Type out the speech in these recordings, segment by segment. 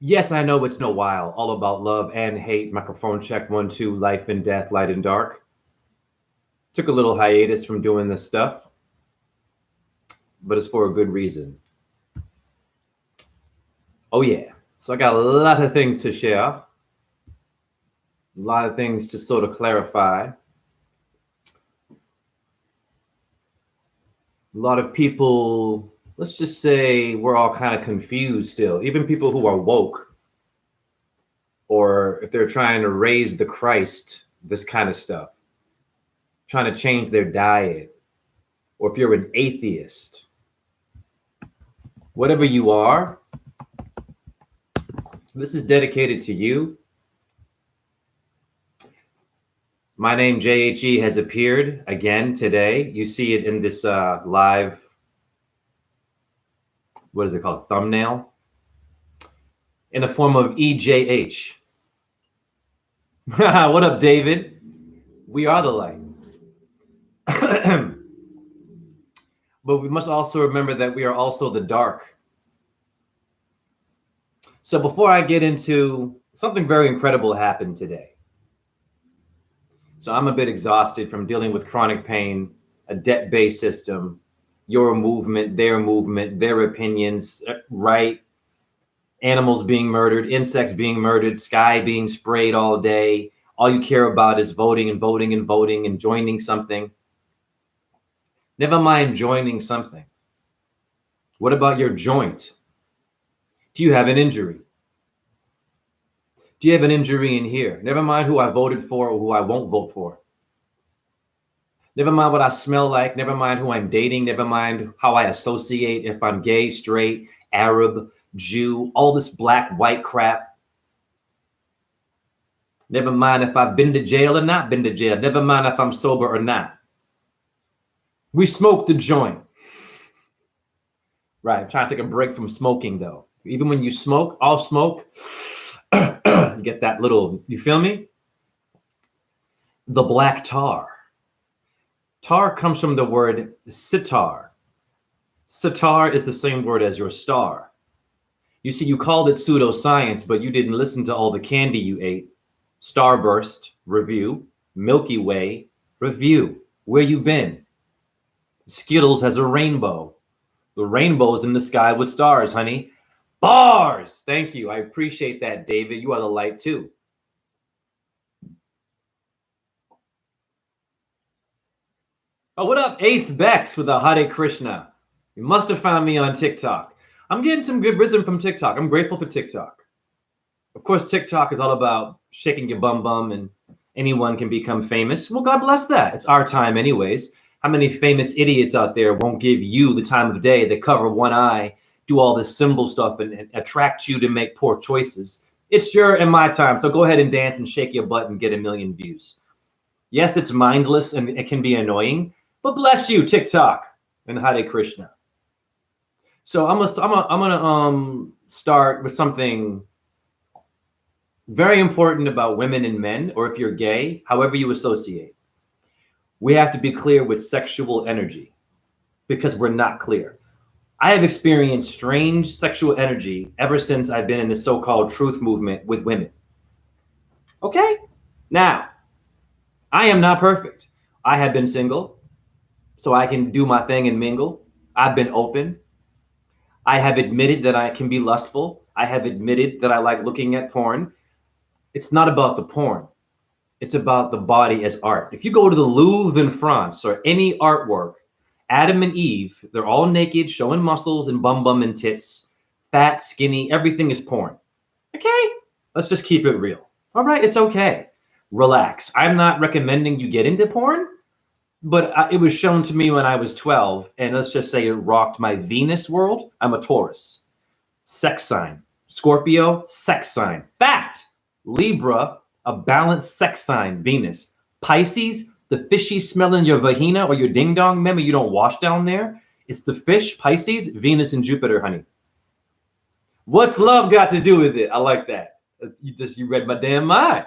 Yes, I know it's been a while. All about love and hate. Microphone check one, two, life and death, light and dark. Took a little hiatus from doing this stuff, but it's for a good reason. Oh, yeah. So I got a lot of things to share, a lot of things to sort of clarify. A lot of people, let's just say we're all kind of confused still. Even people who are woke, or if they're trying to raise the Christ, this kind of stuff, trying to change their diet, or if you're an atheist, whatever you are, this is dedicated to you. My name, JHE, has appeared again today. You see it in this live, what is it called, thumbnail, in the form of EJH. What up, David? We are the light. But we must also remember that we are also the dark. So before I get into something very incredible happened today. So I'm a bit exhausted from dealing with chronic pain, a debt-based system, your movement, their opinions, right? Animals being murdered, insects being murdered, sky being sprayed all day. All you care about is voting and voting and voting and joining something. Never mind joining something. What about your joint? Do you have an injury? Do you have an injury in here? Never mind who I voted for or who I won't vote for. Never mind what I smell like. Never mind who I'm dating. Never mind how I associate, if I'm gay, straight, Arab, Jew, all this black, white crap. Never mind if I've been to jail or not been to jail. Never mind if I'm sober or not. We smoke the joint. Right, I'm trying to take a break from smoking though. Even when you smoke, I'll smoke. You get that little, you feel me? The black tar. Tar comes from the word sitar. Sitar is the same word as your star. You see, you called it pseudoscience, but you didn't listen to all the candy you ate. Starburst, review. Milky Way, review. Where you been? Skittles has a rainbow. The rainbow's in the sky with stars, honey. Bars! Thank you. I appreciate that, David. You are the light too. Oh, what up, Ace Bex with a Hare Krishna? You must have found me on TikTok. I'm getting some good rhythm from TikTok. I'm grateful for TikTok. Of course, TikTok is all about shaking your bum bum and anyone can become famous. Well, God bless that. It's our time anyways. How many famous idiots out there won't give you the time of day? They cover one eye, do all this symbol stuff and attract you to make poor choices. It's your and my time. So go ahead and dance and shake your butt and get a million views. Yes, it's mindless and it can be annoying, but bless you, TikTok and Hare Krishna. So I'm gonna start with something very important about women and men, or if you're gay, however you associate. We have to be clear with sexual energy because we're not clear. I have experienced strange sexual energy ever since I've been in the so-called truth movement with women. Okay? Now, I am not perfect. I have been single, so I can do my thing and mingle. I've been open. I have admitted that I can be lustful. I have admitted that I like looking at porn. It's not about the porn. It's about the body as art. If you go to the Louvre in France or any artwork, Adam and Eve, they're all naked, showing muscles and bum and tits, fat, skinny, everything is porn. Okay? Let's just keep it real. All right, it's okay. Relax. I'm not recommending you get into porn, but it was shown to me when I was 12, and let's just say it rocked my Venus world. I'm a Taurus. Sex sign. Scorpio, sex sign. Fact. Libra, a balanced sex sign, Venus. Pisces, the fishy smell in your vagina or your ding dong. Remember, you don't wash down there. It's the fish, Pisces, Venus, and Jupiter, honey. What's love got to do with it? I like that. You read my damn mind.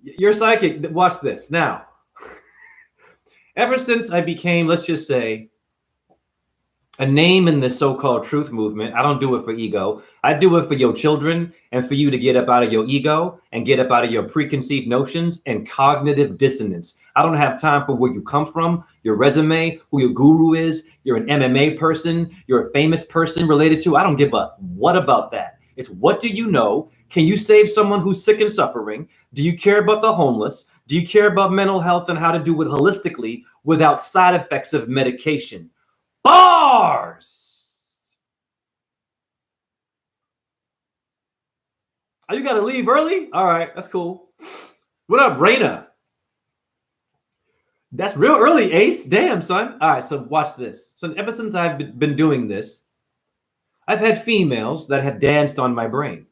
You're psychic. Watch this. Now, ever since I became, let's just say, a name in the so-called truth movement. I don't do it for ego. I do it for your children and for you to get up out of your ego and get up out of your preconceived notions and cognitive dissonance. I don't have time for where you come from, your resume, who your guru is, you're an MMA person, you're a famous person related to. I don't give a what about that. It's what do you know? Can you save someone who's sick and suffering? Do you care about the homeless? Do you care about mental health and how to do it holistically without side effects of medication? Bars! Oh, you got to leave early? All right, that's cool. What up, Raina? That's real early, Ace. Damn, son. All right, so watch this. So ever since I've been doing this, I've had females that have danced on my brain.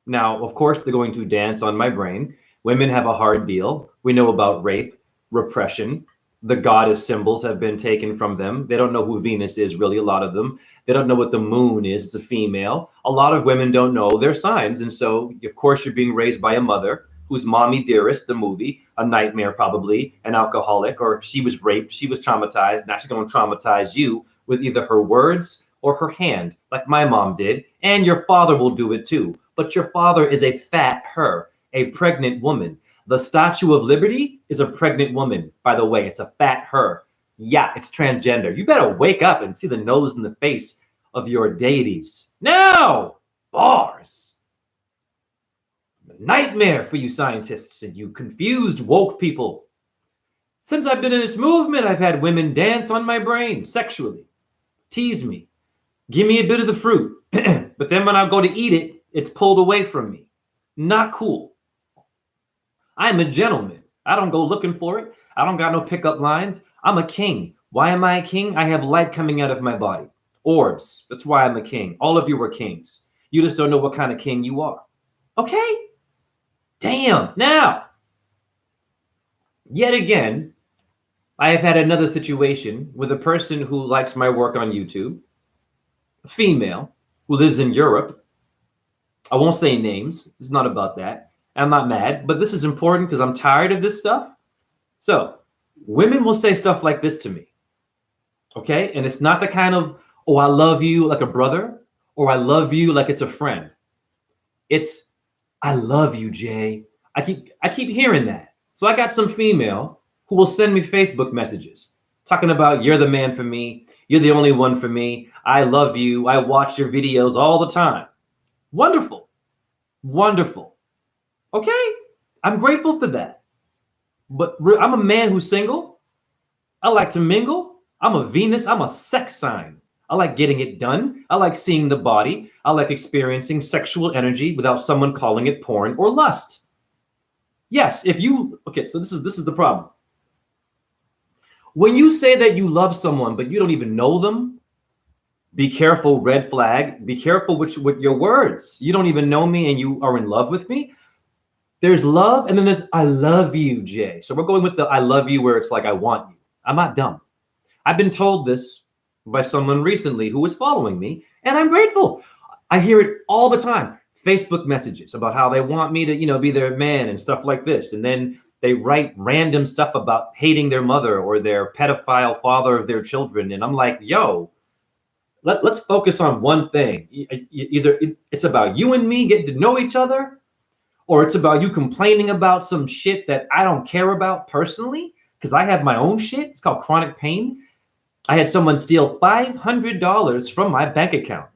Now, of course, they're going to dance on my brain. Women have a hard deal. We know about rape, repression. The goddess symbols have been taken from them. They don't know who Venus is, really, a lot of them. They don't know what the moon is. It's a female. A lot of women don't know their signs. And so, of course, you're being raised by a mother who's Mommy Dearest, the movie, a nightmare probably, an alcoholic, or she was raped, she was traumatized. Now she's going to traumatize you with either her words or her hand, like my mom did. And your father will do it too. But your father is a fat her, a pregnant woman. The Statue of Liberty is a pregnant woman, by the way. It's a fat her. Yeah, it's transgender. You better wake up and see the nose and the face of your deities. Now, bars. Nightmare for you scientists and you confused woke people. Since I've been in this movement, I've had women dance on my brain sexually, tease me, give me a bit of the fruit. But then when I go to eat it, it's pulled away from me. Not cool. I'm a gentleman. I don't go looking for it. I don't got no pickup lines. I'm a king. Why am I a king? I have light coming out of my body. Orbs. That's why I'm a king. All of you are kings. You just don't know what kind of king you are. Okay? Damn. Now, yet again, I have had another situation with a person who likes my work on YouTube, a female who lives in Europe. I won't say names. It's not about that. I'm not mad, but this is important because I'm tired of this stuff. So women will say stuff like this to me. Okay. And it's not the kind of, oh, I love you like a brother, or I love you like it's a friend. It's, I love you, Jay. I keep hearing that. So I got some female who will send me Facebook messages talking about you're the man for me. You're the only one for me. I love you. I watch your videos all the time. Wonderful. Wonderful. Okay, I'm grateful for that. But I'm a man who's single. I like to mingle. I'm a Venus. I'm a sex sign. I like getting it done. I like seeing the body. I like experiencing sexual energy without someone calling it porn or lust. Yes, if you, okay, so this is the problem. When you say that you love someone, but you don't even know them, be careful, red flag. Be careful with your words. You don't even know me and you are in love with me. There's love, and then there's I love you, Jay. So we're going with the I love you where it's like I want you. I'm not dumb. I've been told this by someone recently who was following me, and I'm grateful. I hear it all the time. Facebook messages about how they want me to, be their man and stuff like this. And then they write random stuff about hating their mother or their pedophile father of their children. And I'm like, yo, let's focus on one thing. Either it's about you and me getting to know each other, or it's about you complaining about some shit that I don't care about personally because I have my own shit. It's called chronic pain. I had someone steal $500 from my bank account.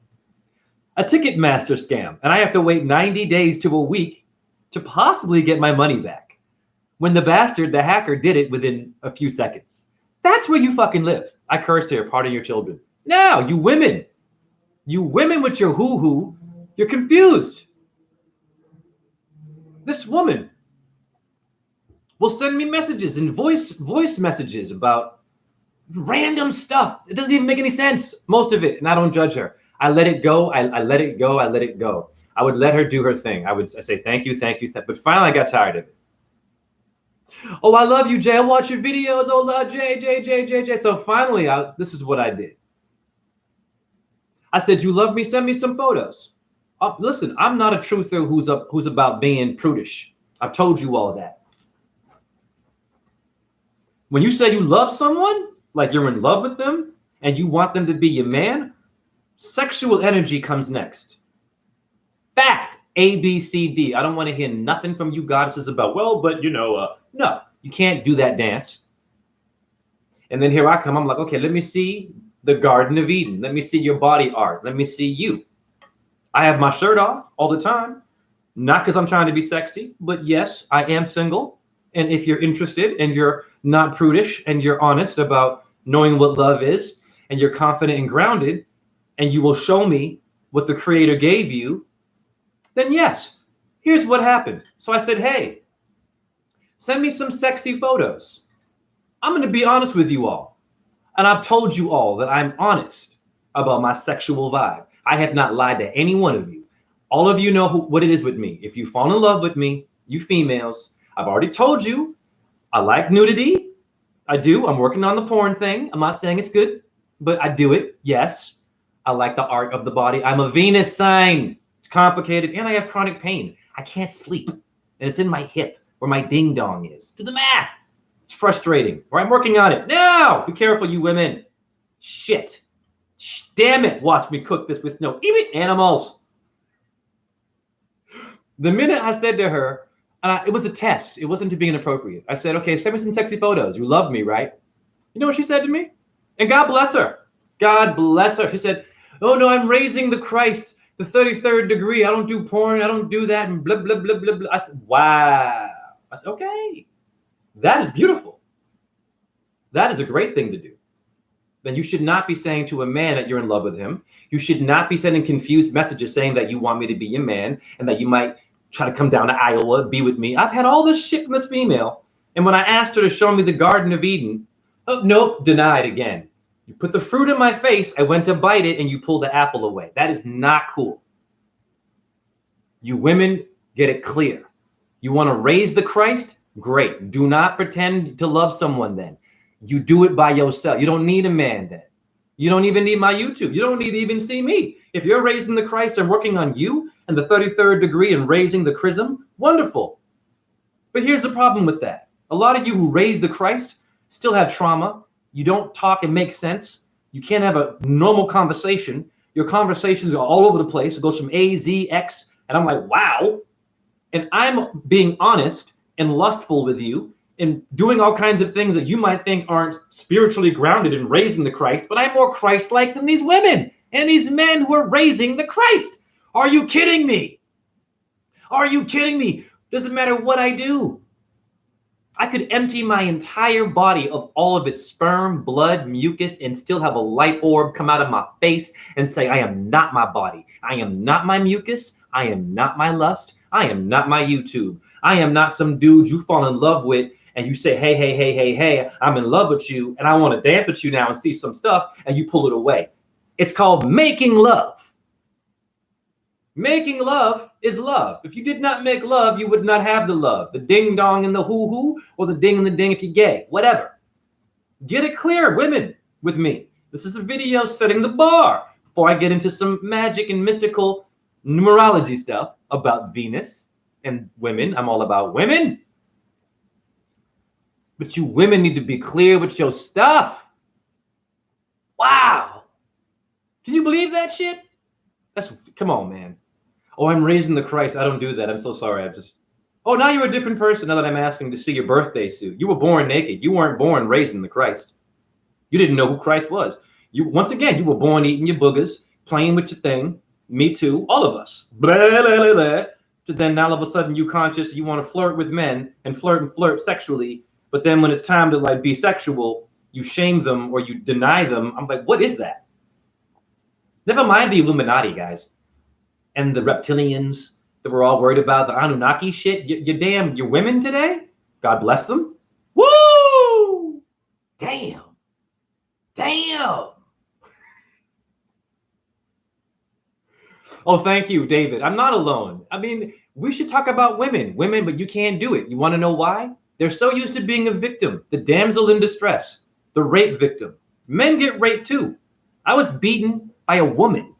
A Ticketmaster scam. And I have to wait 90 days to a week to possibly get my money back. When the bastard, the hacker, did it within a few seconds. That's where you fucking live. I curse here, pardon your children. Now, you women with your hoo-hoo, you're confused. This woman will send me messages and voice messages about random stuff. It doesn't even make any sense, most of it, and I don't judge her. I let it go. I let it go. I let it go. I would let her do her thing. I say thank you, but finally I got tired of it. Oh, I love you, Jay. I watch your videos. Oh, love Jay. So finally, this is what I did. I said, you love me? Send me some photos. Listen, I'm not a truther who's about being prudish. I've told you all that. When you say you love someone, like you're in love with them, and you want them to be your man, sexual energy comes next. Fact. A, B, C, D. I don't want to hear nothing from you goddesses about, well, but no, you can't do that dance. And then here I come. I'm like, okay, let me see the Garden of Eden. Let me see your body art. Let me see you. I have my shirt off all the time. Not because I'm trying to be sexy, but yes, I am single. And if you're interested and you're not prudish and you're honest about knowing what love is and you're confident and grounded and you will show me what the Creator gave you, then yes, here's what happened. So I said, hey, send me some sexy photos. I'm going to be honest with you all. And I've told you all that I'm honest about my sexual vibe. I have not lied to any one of you. All of you know what it is with me. If you fall in love with me, you females, I've already told you, I like nudity. I do. I'm working on the porn thing. I'm not saying it's good, but I do it. Yes. I like the art of the body. I'm a Venus sign. It's complicated. And I have chronic pain. I can't sleep. And it's in my hip where my ding dong is. Do the math. It's frustrating. Or I'm working on it. Now, be careful, you women. Shit. Damn it. Watch me cook this with no even animals. The minute I said to her, it was a test. It wasn't to be inappropriate. I said, okay, send me some sexy photos. You love me, right? You know what she said to me? And God bless her. God bless her. She said, oh, no, I'm raising the Christ, the 33rd degree. I don't do porn. I don't do that. And blah, blah, blah, blah, blah. I said, wow. I said, okay. That is beautiful. That is a great thing to do. Then you should not be saying to a man that you're in love with him. You should not be sending confused messages saying that you want me to be your man and that you might try to come down to Iowa, be with me. I've had all this shit from this female. And when I asked her to show me the Garden of Eden, oh, nope, denied again. You put the fruit in my face, I went to bite it, and you pulled the apple away. That is not cool. You women, get it clear. You want to raise the Christ? Great. Do not pretend to love someone then. You do it by yourself. You don't need a man then. You don't even need my YouTube. You don't need to even see me. If you're raising the Christ and working on you and the 33rd degree and raising the chrism, wonderful. But here's the problem with that. A lot of you who raise the Christ still have trauma. You don't talk and make sense. You can't have a normal conversation. Your conversations are all over the place. It goes from A, Z, X. And I'm like, wow. And I'm being honest and lustful with you and doing all kinds of things that you might think aren't spiritually grounded in raising the Christ, but I'm more Christ-like than these women and these men who are raising the Christ. Are you kidding me? Are you kidding me? Doesn't matter what I do. I could empty my entire body of all of its sperm, blood, mucus, and still have a light orb come out of my face and say, I am not my body. I am not my mucus. I am not my lust. I am not my YouTube. I am not some dude you fall in love with and you say, hey, hey, hey, hey, hey, I'm in love with you and I want to dance with you now and see some stuff, and you pull it away. It's called making love. Making love is love. If you did not make love, you would not have the love. The ding dong and the hoo hoo, or the ding and the ding if you're gay, whatever. Get it clear, women, with me. This is a video setting the bar before I get into some magic and mystical numerology stuff about Venus and women. I'm all about women. But you women need to be clear with your stuff. Wow. Can you believe that shit? Come on, man. Oh, I'm raising the Christ. I don't do that. I'm so sorry. Oh, now you're a different person now that I'm asking to see your birthday suit. You were born naked. You weren't born raising the Christ. You didn't know who Christ was. Once again, you were born eating your boogers, playing with your thing. Me too. All of us. Blah, blah, blah, blah. So then now all of a sudden you conscious, you want to flirt with men and flirt sexually. But then when it's time to like be sexual, you shame them or you deny them. I'm like, what is that? Never mind the Illuminati, guys. And the reptilians that we're all worried about, the Anunnaki shit. Your women today, God bless them. Woo! Damn. Oh, thank you, David. I'm not alone. I mean, we should talk about women, but you can't do it. You want to know why? They're so used to being a victim, the damsel in distress, the rape victim. Men get raped too. I was beaten by a woman.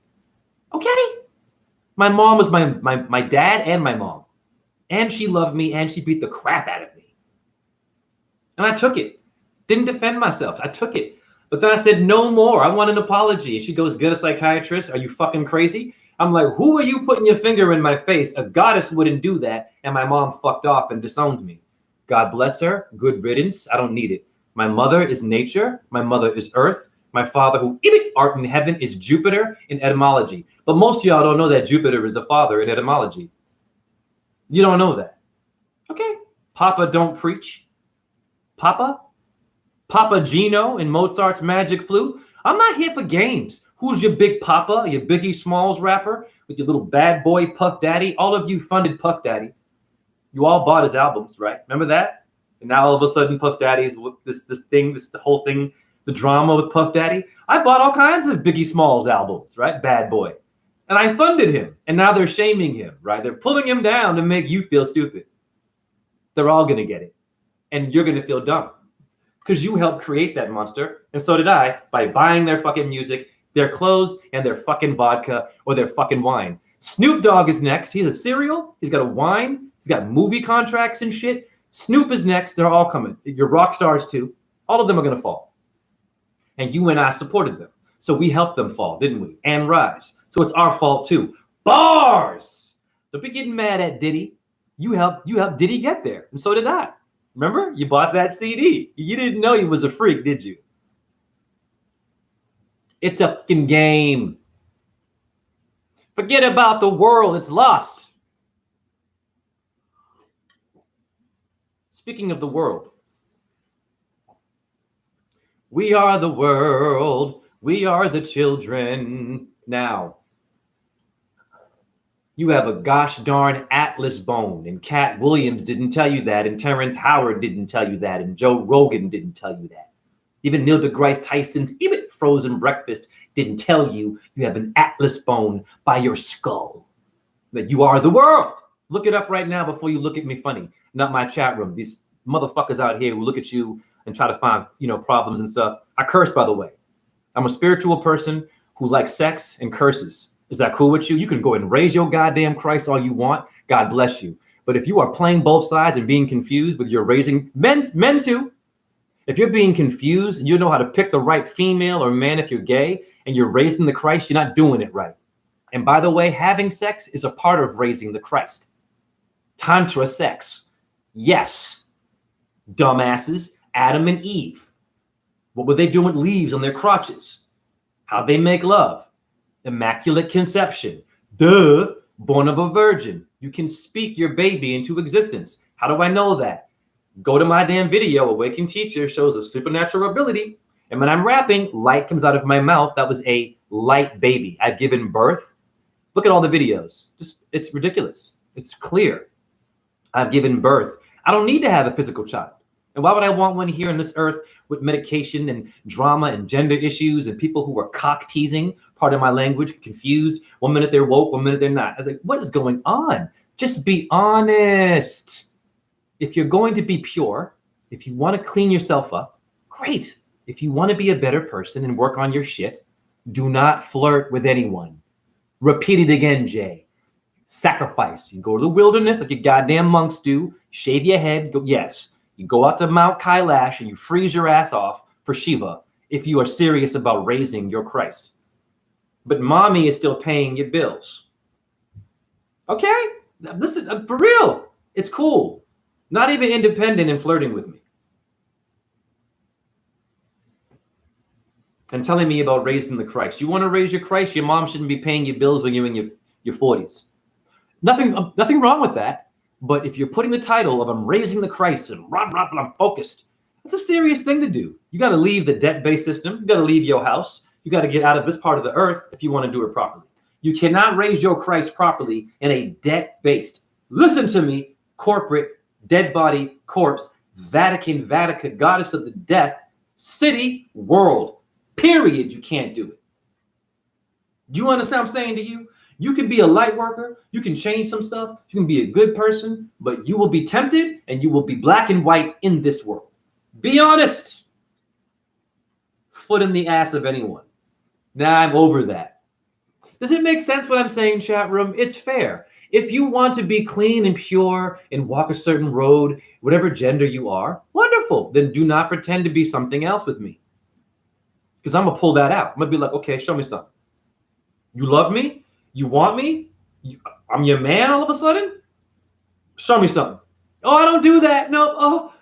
Okay. My mom was my dad and my mom. And she loved me and she beat the crap out of me. And I took it. Didn't defend myself. I took it. But then I said, no more. I want an apology. And she goes, get a psychiatrist. Are you fucking crazy? I'm like, who are you putting your finger in my face? A goddess wouldn't do that. And my mom fucked off and disowned me. God bless her. Good riddance. I don't need it. My mother is nature. My mother is earth. My father, who art in heaven, is Jupiter in etymology. But most of y'all don't know that Jupiter is the father in etymology. You don't know that. Okay. Papa don't preach. Papa Gino in Mozart's Magic Flute. I'm not here for games. Who's your big papa, your Biggie Smalls rapper with your little bad boy Puff Daddy? All of you funded Puff Daddy. You all bought his albums, right? Remember that? And now all of a sudden Puff Daddy's the whole thing, the drama with Puff Daddy. I bought all kinds of Biggie Smalls albums, right? Bad boy. And I funded him. And now they're shaming him, right? They're pulling him down to make you feel stupid. They're all going to get it. And you're going to feel dumb. Because you helped create that monster. And so did I by buying their fucking music, their clothes, and their fucking vodka or their fucking wine. Snoop Dogg is next. He's a cereal. He's got a wine. He's got movie contracts and shit. Snoop is next. They're all coming. Your rock stars too. All of them are going to fall. And you and I supported them. So we helped them fall, didn't we? And rise. So it's our fault too. Bars! Don't be getting mad at Diddy. You helped Diddy get there. And so did I. Remember? You bought that CD. You didn't know he was a freak, did you? It's a fucking game. Forget about the world. It's lost. Speaking of the world, we are the world. We are the children. Now, you have a gosh darn Atlas bone, and Cat Williams didn't tell you that, and Terrence Howard didn't tell you that, and Joe Rogan didn't tell you that. Even Neil deGrasse Tyson's frozen breakfast didn't tell you you have an Atlas bone by your skull. That you are the world. Look it up right now before you look at me funny. Not my chat room. These motherfuckers out here who look at you and try to find, problems and stuff. I curse, by the way. I'm a spiritual person who likes sex and curses. Is that cool with you? You can go and raise your goddamn Christ all you want. God bless you. But if you are playing both sides and being confused with your raising men too, if you're being confused and you know how to pick the right female or man if you're gay and you're raising the Christ, you're not doing it right. And by the way, having sex is a part of raising the Christ. Tantra sex. Yes. Dumbasses. Adam and Eve. What were they doing with leaves on their crotches? How'd they make love? Immaculate conception. Duh. Born of a virgin. You can speak your baby into existence. How do I know that? Go to my damn video. Awakened Teacher shows a supernatural ability. And when I'm rapping, light comes out of my mouth. That was a light baby. I've given birth. Look at all the videos. It's ridiculous. It's clear. I've given birth. I don't need to have a physical child. And why would I want one here on this earth with medication and drama and gender issues and people who are cock teasing, part of my language, confused. 1 minute they're woke, 1 minute they're not. I was like, what is going on? Just be honest. If you're going to be pure, if you want to clean yourself up, great. If you want to be a better person and work on your shit, do not flirt with anyone. Repeat it again, Jay. Sacrifice. You go to the wilderness like your goddamn monks do. Shave your head. Yes. You go out to Mount Kailash and you freeze your ass off for Shiva if you are serious about raising your Christ. But mommy is still paying your bills. Okay? This is for real. It's cool. Not even independent and flirting with me. And telling me about raising the Christ. You want to raise your Christ? Your mom shouldn't be paying your bills when you're in your 40s. Nothing wrong with that. But if you're putting the title of I'm raising the Christ and I'm focused, that's a serious thing to do. You got to leave the debt-based system. You got to leave your house. You got to get out of this part of the earth if you want to do it properly. You cannot raise your Christ properly in a debt-based, listen to me, corporate, dead body, corpse, Vatican, goddess of the death, city, world. Period. You can't do it. Do you understand what I'm saying to you? You can be a light worker. You can change some stuff. You can be a good person, but you will be tempted and you will be black and white in this world. Be honest. Foot in the ass of anyone. Now I'm over that. Does it make sense what I'm saying, chat room? It's fair. If you want to be clean and pure and walk a certain road, whatever gender you are, wonderful. Then do not pretend to be something else with me. Because I'm going to pull that out. I'm going to be like, okay, show me something. You love me? You want me? I'm your man all of a sudden? Show me something. Oh, I don't do that. No. Oh.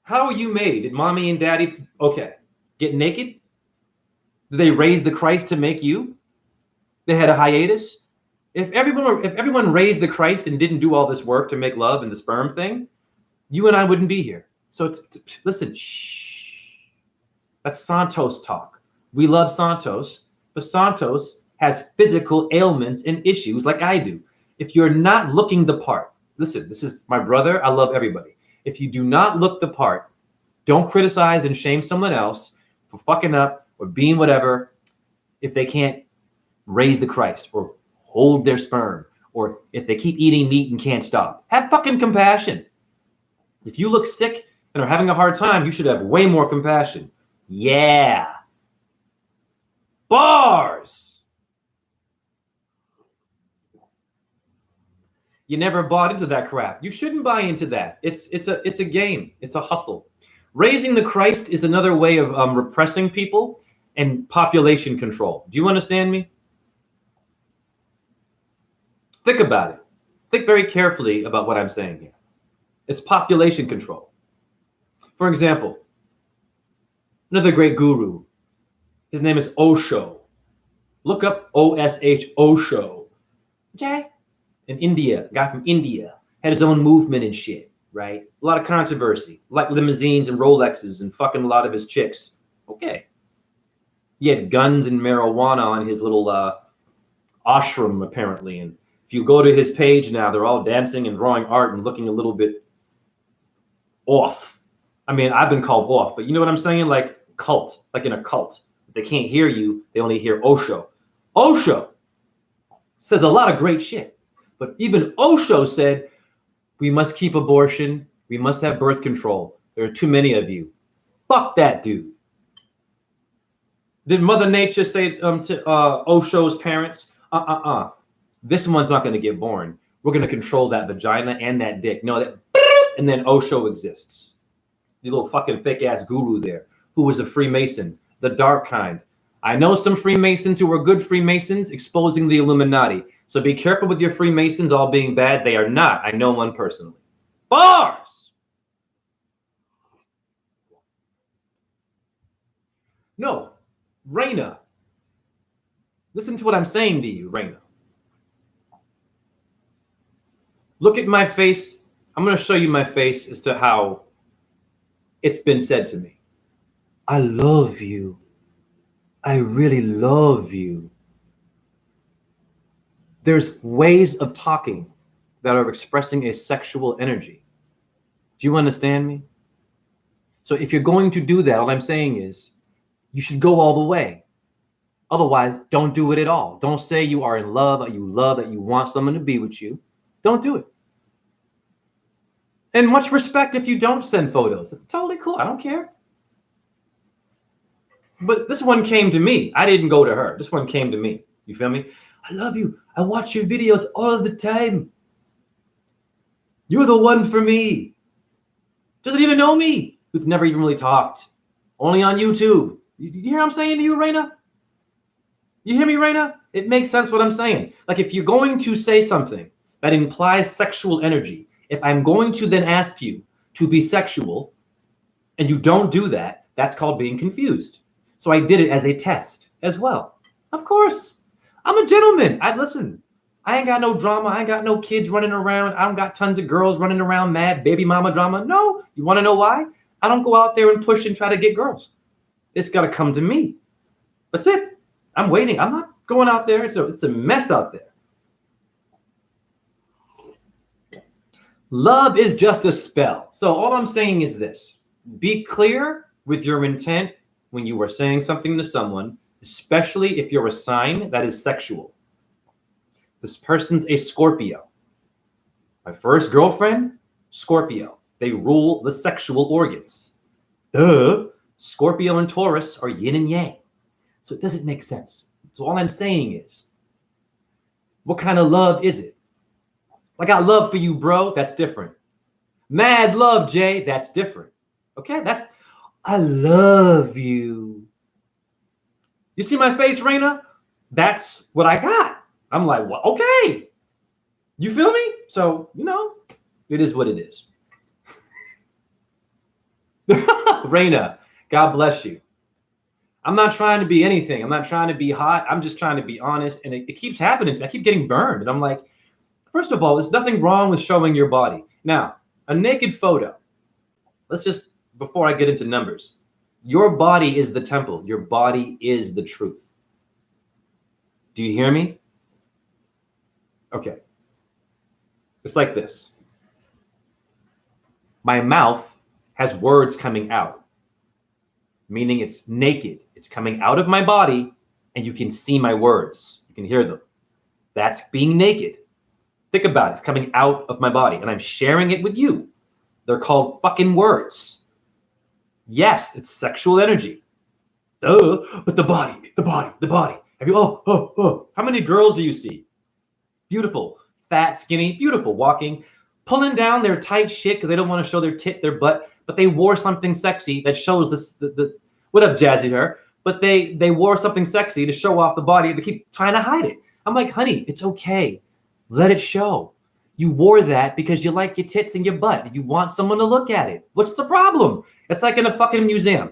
How are you made? Did mommy and daddy, okay, get naked? Did they raise the Christ to make you? They had a hiatus? If everyone raised the Christ and didn't do all this work to make love and the sperm thing, you and I wouldn't be here. So listen, shh. That's Santos talk. We love Santos, but Santos has physical ailments and issues like I do. If you're not looking the part, listen, this is my brother. I love everybody. If you do not look the part, don't criticize and shame someone else for fucking up or being whatever if they can't raise the Christ or hold their sperm, or if they keep eating meat and can't stop. Have fucking compassion. If you look sick and are having a hard time, you should have way more compassion. Yeah. Bars. You never bought into that crap. You shouldn't buy into that. It's a game. It's a hustle. Raising the Christ is another way of repressing people and population control. Do you understand me? Think about it. Think very carefully about what I'm saying here. It's population control. For example, another great guru, his name is Osho. Look up O-S-H, Osho. Okay? In India, a guy from India, had his own movement and shit, right? A lot of controversy, like limousines and Rolexes and fucking a lot of his chicks. Okay. He had guns and marijuana on his little ashram, apparently. And if you go to his page now, they're all dancing and drawing art and looking a little bit off. I mean, I've been called off, but you know what I'm saying? Like cult, like in a cult. If they can't hear you, they only hear Osho. Osho says a lot of great shit. But even Osho said, we must keep abortion. We must have birth control. There are too many of you. Fuck that dude. Did Mother Nature say to Osho's parents, this one's not going to get born. We're going to control that vagina and that dick. No, that, and then Osho exists. The little fucking fake ass guru there, who was a Freemason, the dark kind. I know some Freemasons who are good Freemasons exposing the Illuminati. So be careful with your Freemasons all being bad. They are not. I know one personally. Bars! No, Raina. Listen to what I'm saying to you, Raina. Look at my face. I'm going to show you my face as to how it's been said to me. I love you. I really love you. There's ways of talking that are expressing a sexual energy. Do you understand me? So if you're going to do that, all I'm saying is you should go all the way. Otherwise, don't do it at all. Don't say you are in love, that you want someone to be with you. Don't do it. And much respect if you don't send photos. That's totally cool. I don't care. But this one came to me. I didn't go to her. This one came to me. You feel me? I love you. I watch your videos all the time. You're the one for me. Doesn't even know me. We've never even really talked. Only on YouTube. You hear what I'm saying to you, Raina? You hear me, Raina? It makes sense what I'm saying. Like if you're going to say something that implies sexual energy, if I'm going to then ask you to be sexual and you don't do that, that's called being confused. So I did it as a test as well. Of course. I'm a gentleman. Listen, I ain't got no drama. I ain't got no kids running around. I don't got tons of girls running around mad baby mama drama. No. You want to know why? I don't go out there and push and try to get girls. It's got to come to me. That's it. I'm waiting. I'm not going out there. It's a mess out there. Love is just a spell. So all I'm saying is this. Be clear with your intent when you are saying something to someone, especially if you're a sign that is sexual. This person's a Scorpio. My first girlfriend, Scorpio. They rule the sexual organs. Duh. Scorpio and Taurus are yin and yang. So it doesn't make sense. So all I'm saying is, what kind of love is it? I got love for you, bro. That's different. Mad love, Jay. That's different. Okay, that's I love you. You see my face, Raina? That's what I got. I'm like, well, okay. You feel me? So, it is what it is. Raina, God bless you. I'm not trying to be anything. I'm not trying to be hot. I'm just trying to be honest. And it keeps happening to me. I keep getting burned. And I'm like, first of all, there's nothing wrong with showing your body. Now, a naked photo. Let's just, before I get into numbers, your body is the temple. Your body is the truth. Do you hear me? Okay. It's like this. My mouth has words coming out, meaning it's naked. It's coming out of my body, and you can see my words. You can hear them. That's being naked. Think about it. It's coming out of my body, and I'm sharing it with you. They're called fucking words. Yes, it's sexual energy. But the body. Have you, how many girls do you see? Beautiful, fat, skinny, beautiful, walking, pulling down their tight shit because they don't want to show their butt, but they wore something sexy that shows this, what up, Jazzy her? But they wore something sexy to show off the body. They keep trying to hide it. I'm like, honey, it's okay. Let it show. You wore that because you like your tits and your butt. You want someone to look at it. What's the problem? It's like in a fucking museum.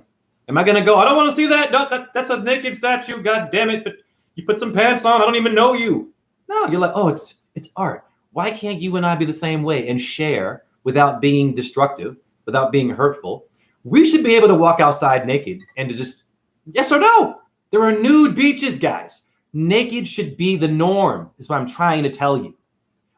Am I going to go, I don't want to see that. No, that's a naked statue. God damn it. But you put some pants on. I don't even know you. No, you're like, oh, it's art. Why can't you and I be the same way and share without being destructive, without being hurtful? We should be able to walk outside naked and to just, yes or no? There are nude beaches, guys. Naked should be the norm, is what I'm trying to tell you.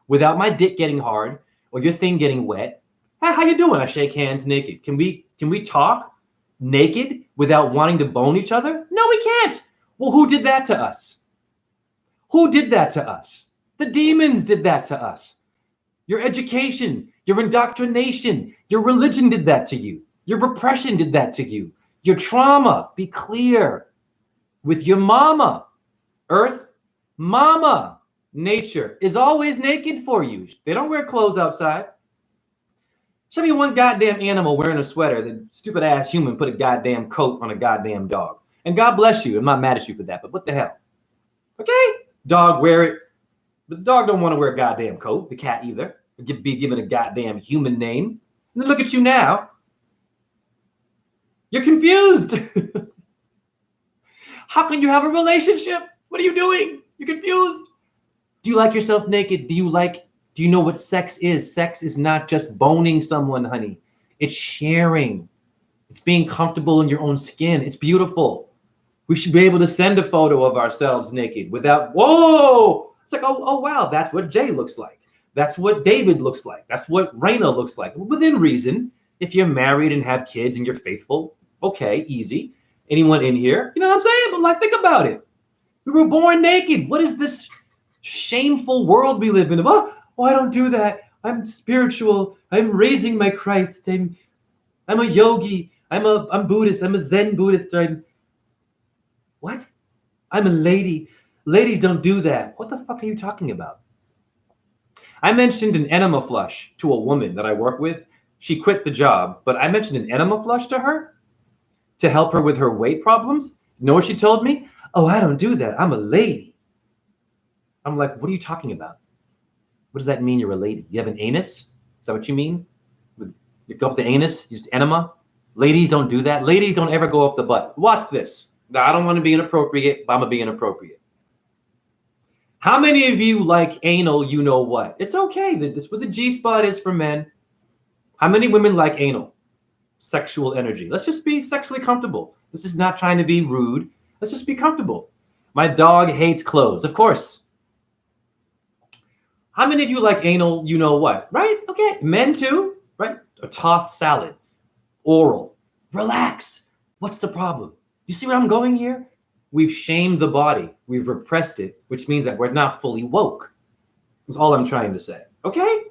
Without my dick getting hard or your thing getting wet. Hey, how you doing? I shake hands naked. Can we talk naked without wanting to bone each other? No, we can't. Well, who did that to us? Who did that to us? The demons did that to us. Your education, your indoctrination, your religion did that to you. Your repression did that to you. Your trauma, be clear. With your mama, earth, mama, nature is always naked for you. They don't wear clothes outside. Show me one goddamn animal wearing a sweater. The stupid ass human put a goddamn coat on a goddamn dog. And God bless you. I'm not mad at you for that, but what the hell? Okay? Dog wear it. But the dog don't want to wear a goddamn coat. The cat either. Be given a goddamn human name. And then look at you now. You're confused. How can you have a relationship? What are you doing? You're confused. Do you like yourself naked? Do you know what sex is? Sex is not just boning someone, honey. It's sharing. It's being comfortable in your own skin. It's beautiful. We should be able to send a photo of ourselves naked without, whoa! It's like, oh wow, that's what Jay looks like. That's what David looks like. That's what Raina looks like. Within reason, if you're married and have kids and you're faithful, okay, easy. Anyone in here? You know what I'm saying? But like, think about it. We were born naked. What is this shameful world we live in? Oh, I don't do that. I'm spiritual. I'm raising my Christ. I'm a yogi. I'm Buddhist. I'm a Zen Buddhist. What? I'm a lady. Ladies don't do that. What the fuck are you talking about? I mentioned an enema flush to a woman that I work with. She quit the job, but I mentioned an enema flush to her to help her with her weight problems. You know what she told me? Oh, I don't do that. I'm a lady. I'm like, what are you talking about? What does that mean you're a lady? You have an anus? Is that what you mean? You go up the anus, use enema? Ladies don't do that. Ladies don't ever go up the butt. Watch this. Now, I don't want to be inappropriate, but I'm going to be inappropriate. How many of you like anal, you know what? It's okay. This what the G-spot is for men. How many women like anal? Sexual energy. Let's just be sexually comfortable. This is not trying to be rude. Let's just be comfortable. My dog hates clothes, of course. How many of you like anal, you know what? Right? Okay. Men too, right? A tossed salad. Oral. Relax. What's the problem? You see where I'm going here? We've shamed the body. We've repressed it, which means that we're not fully woke. That's all I'm trying to say. Okay?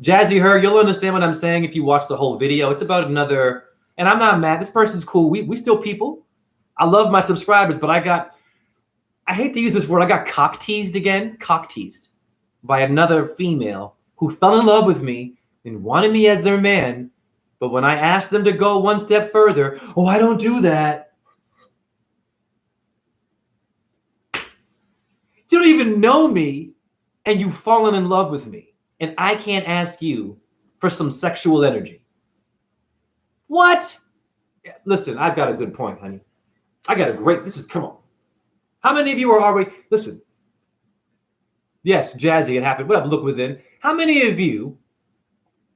Jazzy her, you'll understand what I'm saying if you watch the whole video. It's about another, and I'm not mad. This person's cool. We still people. I love my subscribers, but I hate to use this word. I got cock teased again. Cock teased by another female who fell in love with me and wanted me as their man. But when I ask them to go one step further, oh, I don't do that. You don't even know me, and you've fallen in love with me, and I can't ask you for some sexual energy. What? Listen, I've got a good point, honey. Come on. How many of you are already, listen. Yes, Jazzy, it happened. What up, look within. How many of you,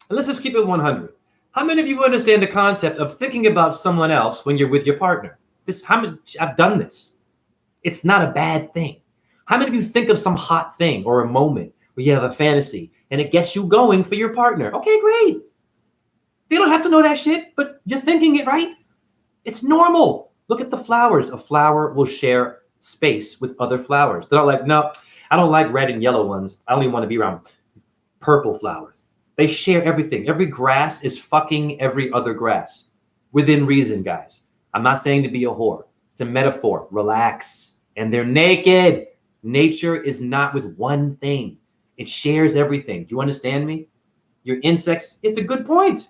and let's just keep it 100. How many of you understand the concept of thinking about someone else when you're with your partner? I've done this. It's not a bad thing. How many of you think of some hot thing or a moment where you have a fantasy and it gets you going for your partner? Okay, great. They don't have to know that shit, but you're thinking it, right? It's normal. Look at the flowers. A flower will share space with other flowers. They're not like, no, I don't like red and yellow ones. I only want to be around purple flowers. They share everything. Every grass is fucking every other grass. Within reason, guys. I'm not saying to be a whore. It's a metaphor. Relax. And they're naked. Nature is not with one thing. It shares everything. Do you understand me? Your insects, it's a good point.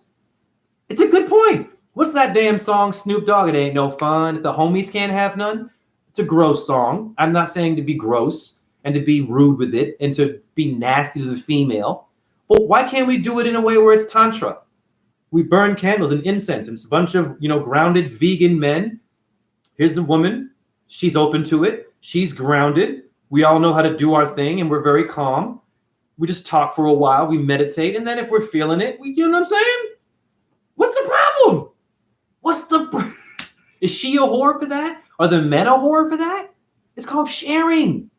It's a good point. What's that damn song, Snoop Dogg? It ain't no fun. The homies can't have none. It's a gross song. I'm not saying to be gross and to be rude with it and to be nasty to the female. But why can't we do it in a way where it's tantra? We burn candles and incense, and it's a bunch of, grounded vegan men. Here's the woman. She's open to it. She's grounded. We all know how to do our thing, and we're very calm. We just talk for a while. We meditate, and then if we're feeling it, you know what I'm saying? What's the problem? Is she a whore for that? Are the men a whore for that? It's called sharing.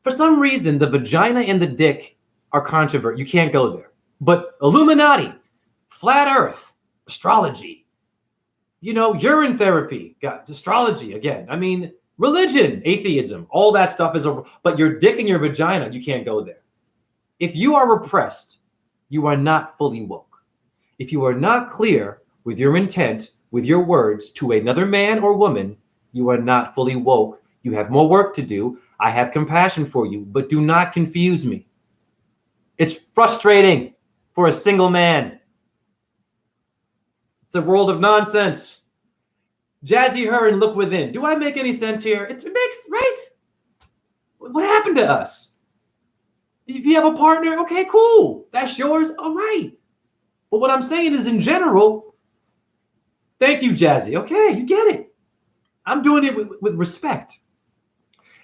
For some reason, the vagina and the dick are controversial. You can't go there. But Illuminati, flat earth, astrology, urine therapy, got astrology again. I mean, religion, atheism, all that stuff but your dick and your vagina, you can't go there. If you are repressed, you are not fully woke. If you are not clear with your intent, with your words to another man or woman, you are not fully woke. You have more work to do. I have compassion for you, but do not confuse me. It's frustrating for a single man. It's a world of nonsense. Jazzy her and look within. Do I make any sense here? It makes, right? What happened to us? If you have a partner, okay, cool. That's yours. All right. But what I'm saying is in general, thank you, Jazzy. Okay, you get it. I'm doing it with respect.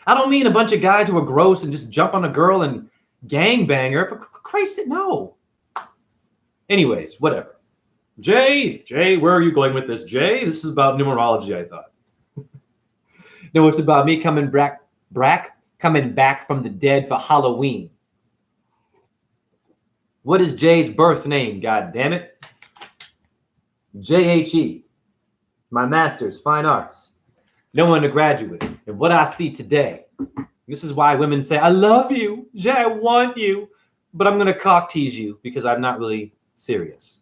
I don't mean a bunch of guys who are gross and just jump on a girl and gangbang her. For Christ's sake, no. Anyways, whatever. Jay, where are you going with this? Jay, this is about numerology, I thought. No, it's about me coming back from the dead for Halloween. What is Jay's birth name, God damn it? J-H-E. My master's, fine arts. No undergraduate. And what I see today, this is why women say, I love you, Jay, I want you, but I'm going to cock tease you because I'm not really serious.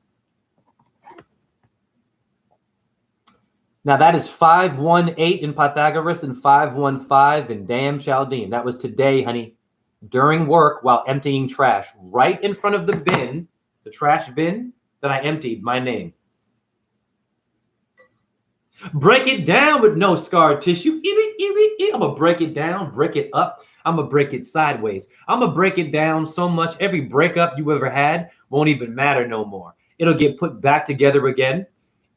Now that is 518 in Pythagoras and 515 in damn Chaldean. That was today, honey, during work while emptying trash, right in front of the bin, the trash bin that I emptied, my name. Break it down with no scar tissue. I'm going to break it down, break it up. I'm going to break it sideways. I'm going to break it down so much every breakup you ever had won't even matter no more. It'll get put back together again,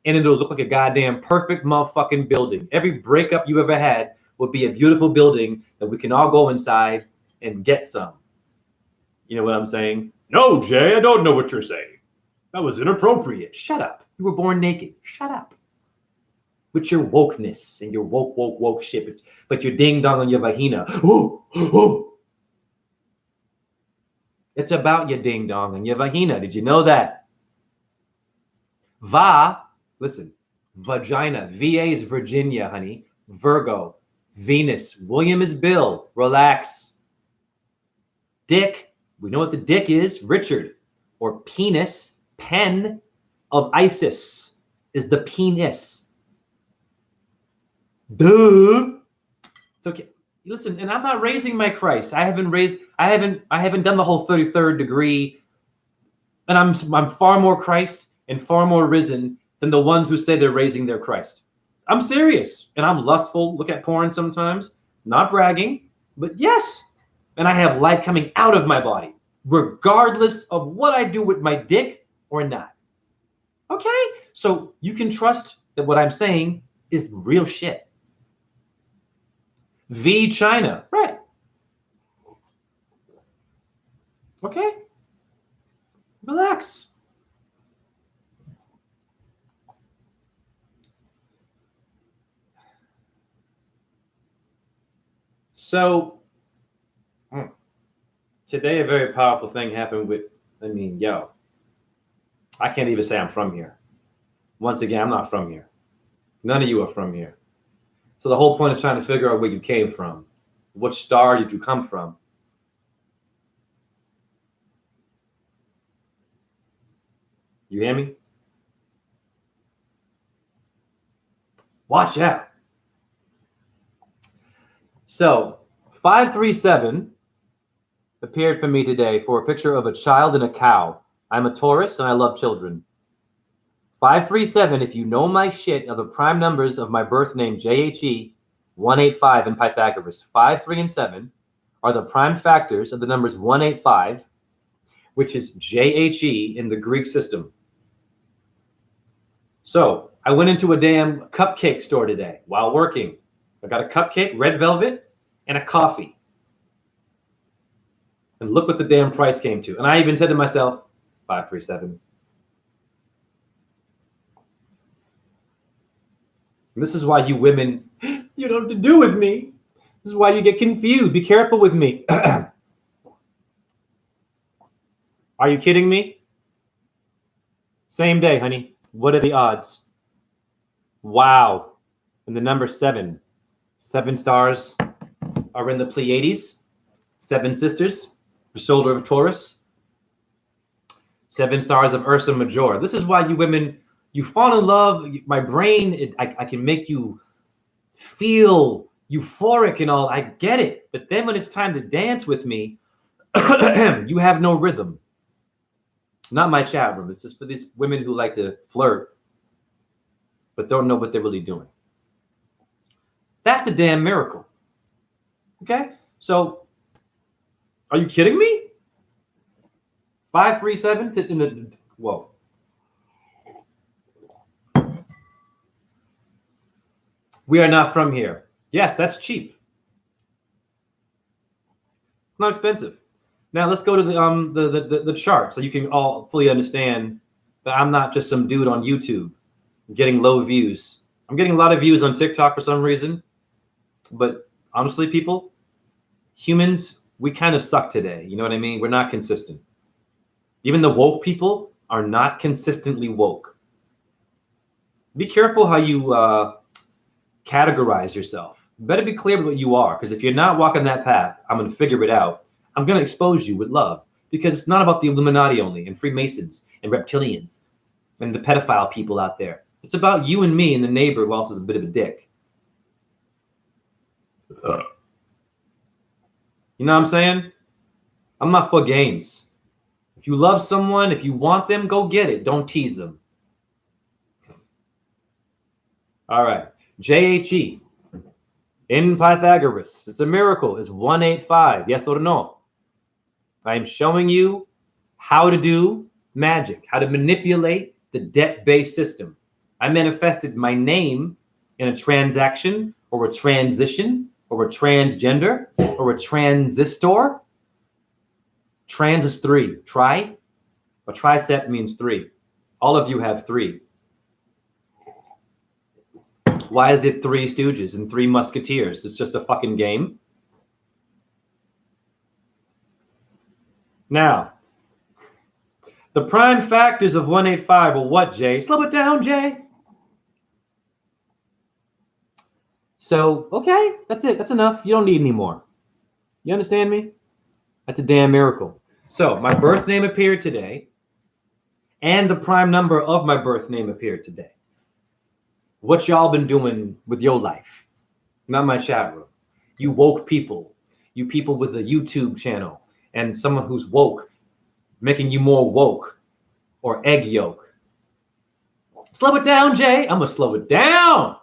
and it'll look like a goddamn perfect motherfucking building. Every breakup you ever had will be a beautiful building that we can all go inside and get some. You know what I'm saying? No, Jay, I don't know what you're saying. That was inappropriate. Shut up. You were born naked. Shut up. With your wokeness and your woke shit, but your ding dong on your vagina. It's about your ding dong and your vagina. Did you know that? Listen, vagina. VA is Virginia, honey. Virgo, Venus. William is Bill. Relax. Dick, we know what the dick is. Richard, or penis, pen of Isis is the penis. Duh. It's okay. Listen, and I'm not raising my Christ. I haven't done the whole 33rd degree And I'm far more Christ and far more risen than the ones who say they're raising their Christ. I'm serious. And I'm lustful. Look at porn sometimes. Not bragging, but yes. And I have light coming out of my body, regardless of what I do with my dick or not. Okay? So you can trust that what I'm saying is real shit. V China. Right. Okay? Relax. So today a very powerful thing happened with, I can't even say I'm from here. Once again, I'm not from here. None of you are from here. So the whole point is trying to figure out where you came from. What star did you come from? You hear me? Watch out. So 537 appeared for me today for a picture of a child and a cow. I'm a Taurus and I love children. 537, if you know my shit, are the prime numbers of my birth name, JHE 185 in Pythagoras. 5, 3, and 7 are the prime factors of the numbers 185, which is JHE in the Greek system. So I went into a damn cupcake store today while working. I got a cupcake, red velvet, and a coffee. And look what the damn price came to. And I even said to myself, 537. And this is why you women, you don't have to do with me. This is why you get confused. Be careful with me. Are you kidding me? Same day, honey. What are the odds? Wow. And the number 7. 7 stars are in the Pleiades. 7 sisters, the shoulder of Taurus. 7 stars of Ursa Major. This is why you women, you fall in love. My brain, I can make you feel euphoric and all. I get it. But then when it's time to dance with me, you have no rhythm. Not my chat room. It's just for these women who like to flirt, but don't know what they're really doing. That's a damn miracle. Okay? So, are you kidding me? 537 whoa. We are not from here. Yes, that's cheap. Not expensive. Now let's go to the chart so you can all fully understand that I'm not just some dude on YouTube getting low views. I'm getting a lot of views on TikTok for some reason. But honestly, people, humans, we kind of suck today. You know what I mean? We're not consistent. Even the woke people are not consistently woke. Be careful how you categorize yourself. You better be clear with what you are, because if you're not walking that path, I'm going to figure it out. I'm going to expose you with love, because it's not about the Illuminati only and Freemasons and reptilians and the pedophile people out there. It's about you and me and the neighbor who else is a bit of a dick. You know what I'm saying? I'm not for games. If you love someone, if you want them, go get it. Don't tease them. All right. JHE in Pythagoras. It's a miracle. It's 185. Yes or no? I am showing you how to do magic, how to manipulate the debt-based system. I manifested my name in a transaction or a transition or a transgender or a transistor. Trans is 3. Tri. A tricep means 3. All of you have 3. Why is it 3 Stooges and 3 Musketeers? It's just a fucking game. Now, the prime factors of 185 are what, Jay? Slow it down, Jay. So, okay, that's it. That's enough. You don't need any more. You understand me? That's a damn miracle. So, my birth name appeared today, and the prime number of my birth name appeared today. What y'all been doing with your life? Not my chat room. You woke people. You people with a YouTube channel and someone who's woke, making you more woke. or egg yolk. Slow it down, Jay. I'm going to slow it down.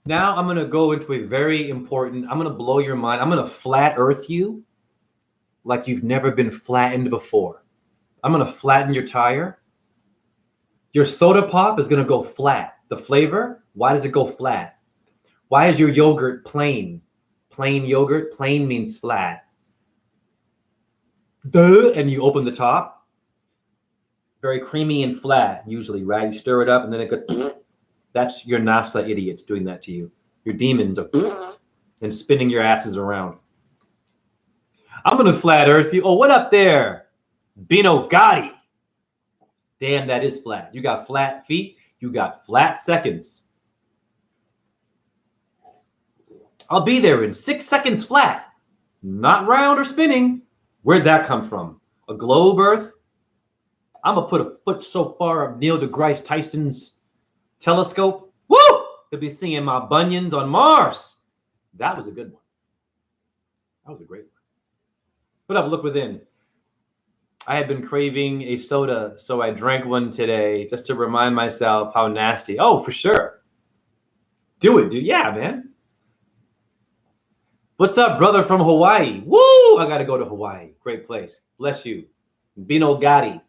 Now I'm going to go into a very important, I'm going to blow your mind. I'm going to flat earth you like you've never been flattened before. I'm going to flatten your tire. Your soda pop is going to go flat. The flavor, why does it go flat? Why is your yogurt plain? Plain yogurt, plain means flat. Duh, and you open the top. Very creamy and flat, usually, right? You stir it up and then it goes. That's your NASA idiots doing that to you. Your demons are and spinning your asses around. I'm going to flat earth you. Oh, what up there? Bino Gotti. Damn, that is flat. You got flat feet. You got flat seconds. I'll be there in 6 seconds flat. Not round or spinning. Where'd that come from? A globe earth? I'm going to put a foot so far up Neil deGrasse Tyson's telescope. Woo! He'll be seeing my bunions on Mars. That was a good one. That was a great one. Put up, look within. I had been craving a soda, so I drank one today just to remind myself how nasty. Oh, for sure. Do it, dude. Yeah, man. What's up, brother from Hawaii? Woo! I got to go to Hawaii. Great place. Bless you. Bino Gotti.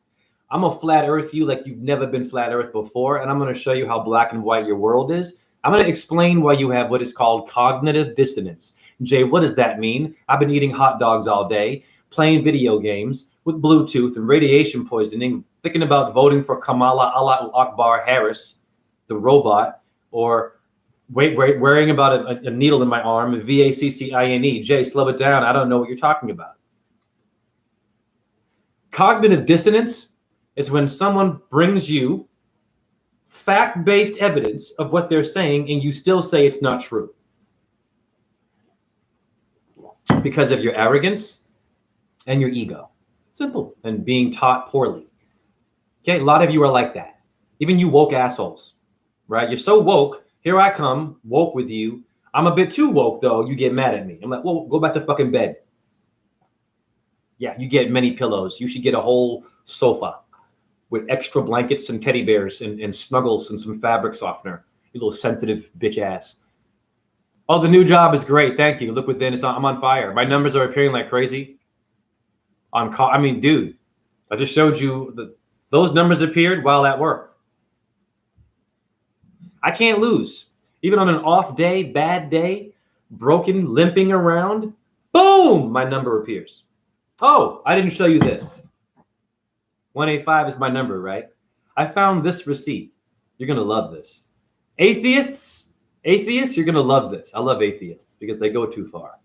I'm going to flat earth you like you've never been flat earth before, and I'm going to show you how black and white your world is. I'm going to explain why you have what is called cognitive dissonance. Jay, what does that mean? I've been eating hot dogs all day, playing video games with Bluetooth and radiation poisoning, thinking about voting for Kamala Akbar Harris, the robot, or worrying about a needle in my arm, VACCINE. Jay, slow it down. I don't know what you're talking about. Cognitive dissonance is when someone brings you fact-based evidence of what they're saying and you still say it's not true. Because of your arrogance and your ego. Simple. And being taught poorly. Okay, a lot of you are like that. Even you woke assholes, right? You're so woke. Here I come, woke with you. I'm a bit too woke, though. You get mad at me. I'm like, well, go back to fucking bed. Yeah, you get many pillows. You should get a whole sofa with extra blankets and teddy bears and snuggles and some fabric softener. You little sensitive bitch ass. Oh, the new job is great. Thank you. Look within. I'm on fire. My numbers are appearing like crazy. I mean, dude, I just showed you those numbers appeared while at work. I can't lose. Even on an off day, bad day, broken, limping around, boom, my number appears. Oh, I didn't show you this. 185 is my number, right? I found this receipt. You're going to love this. Atheists, you're going to love this. I love atheists because they go too far.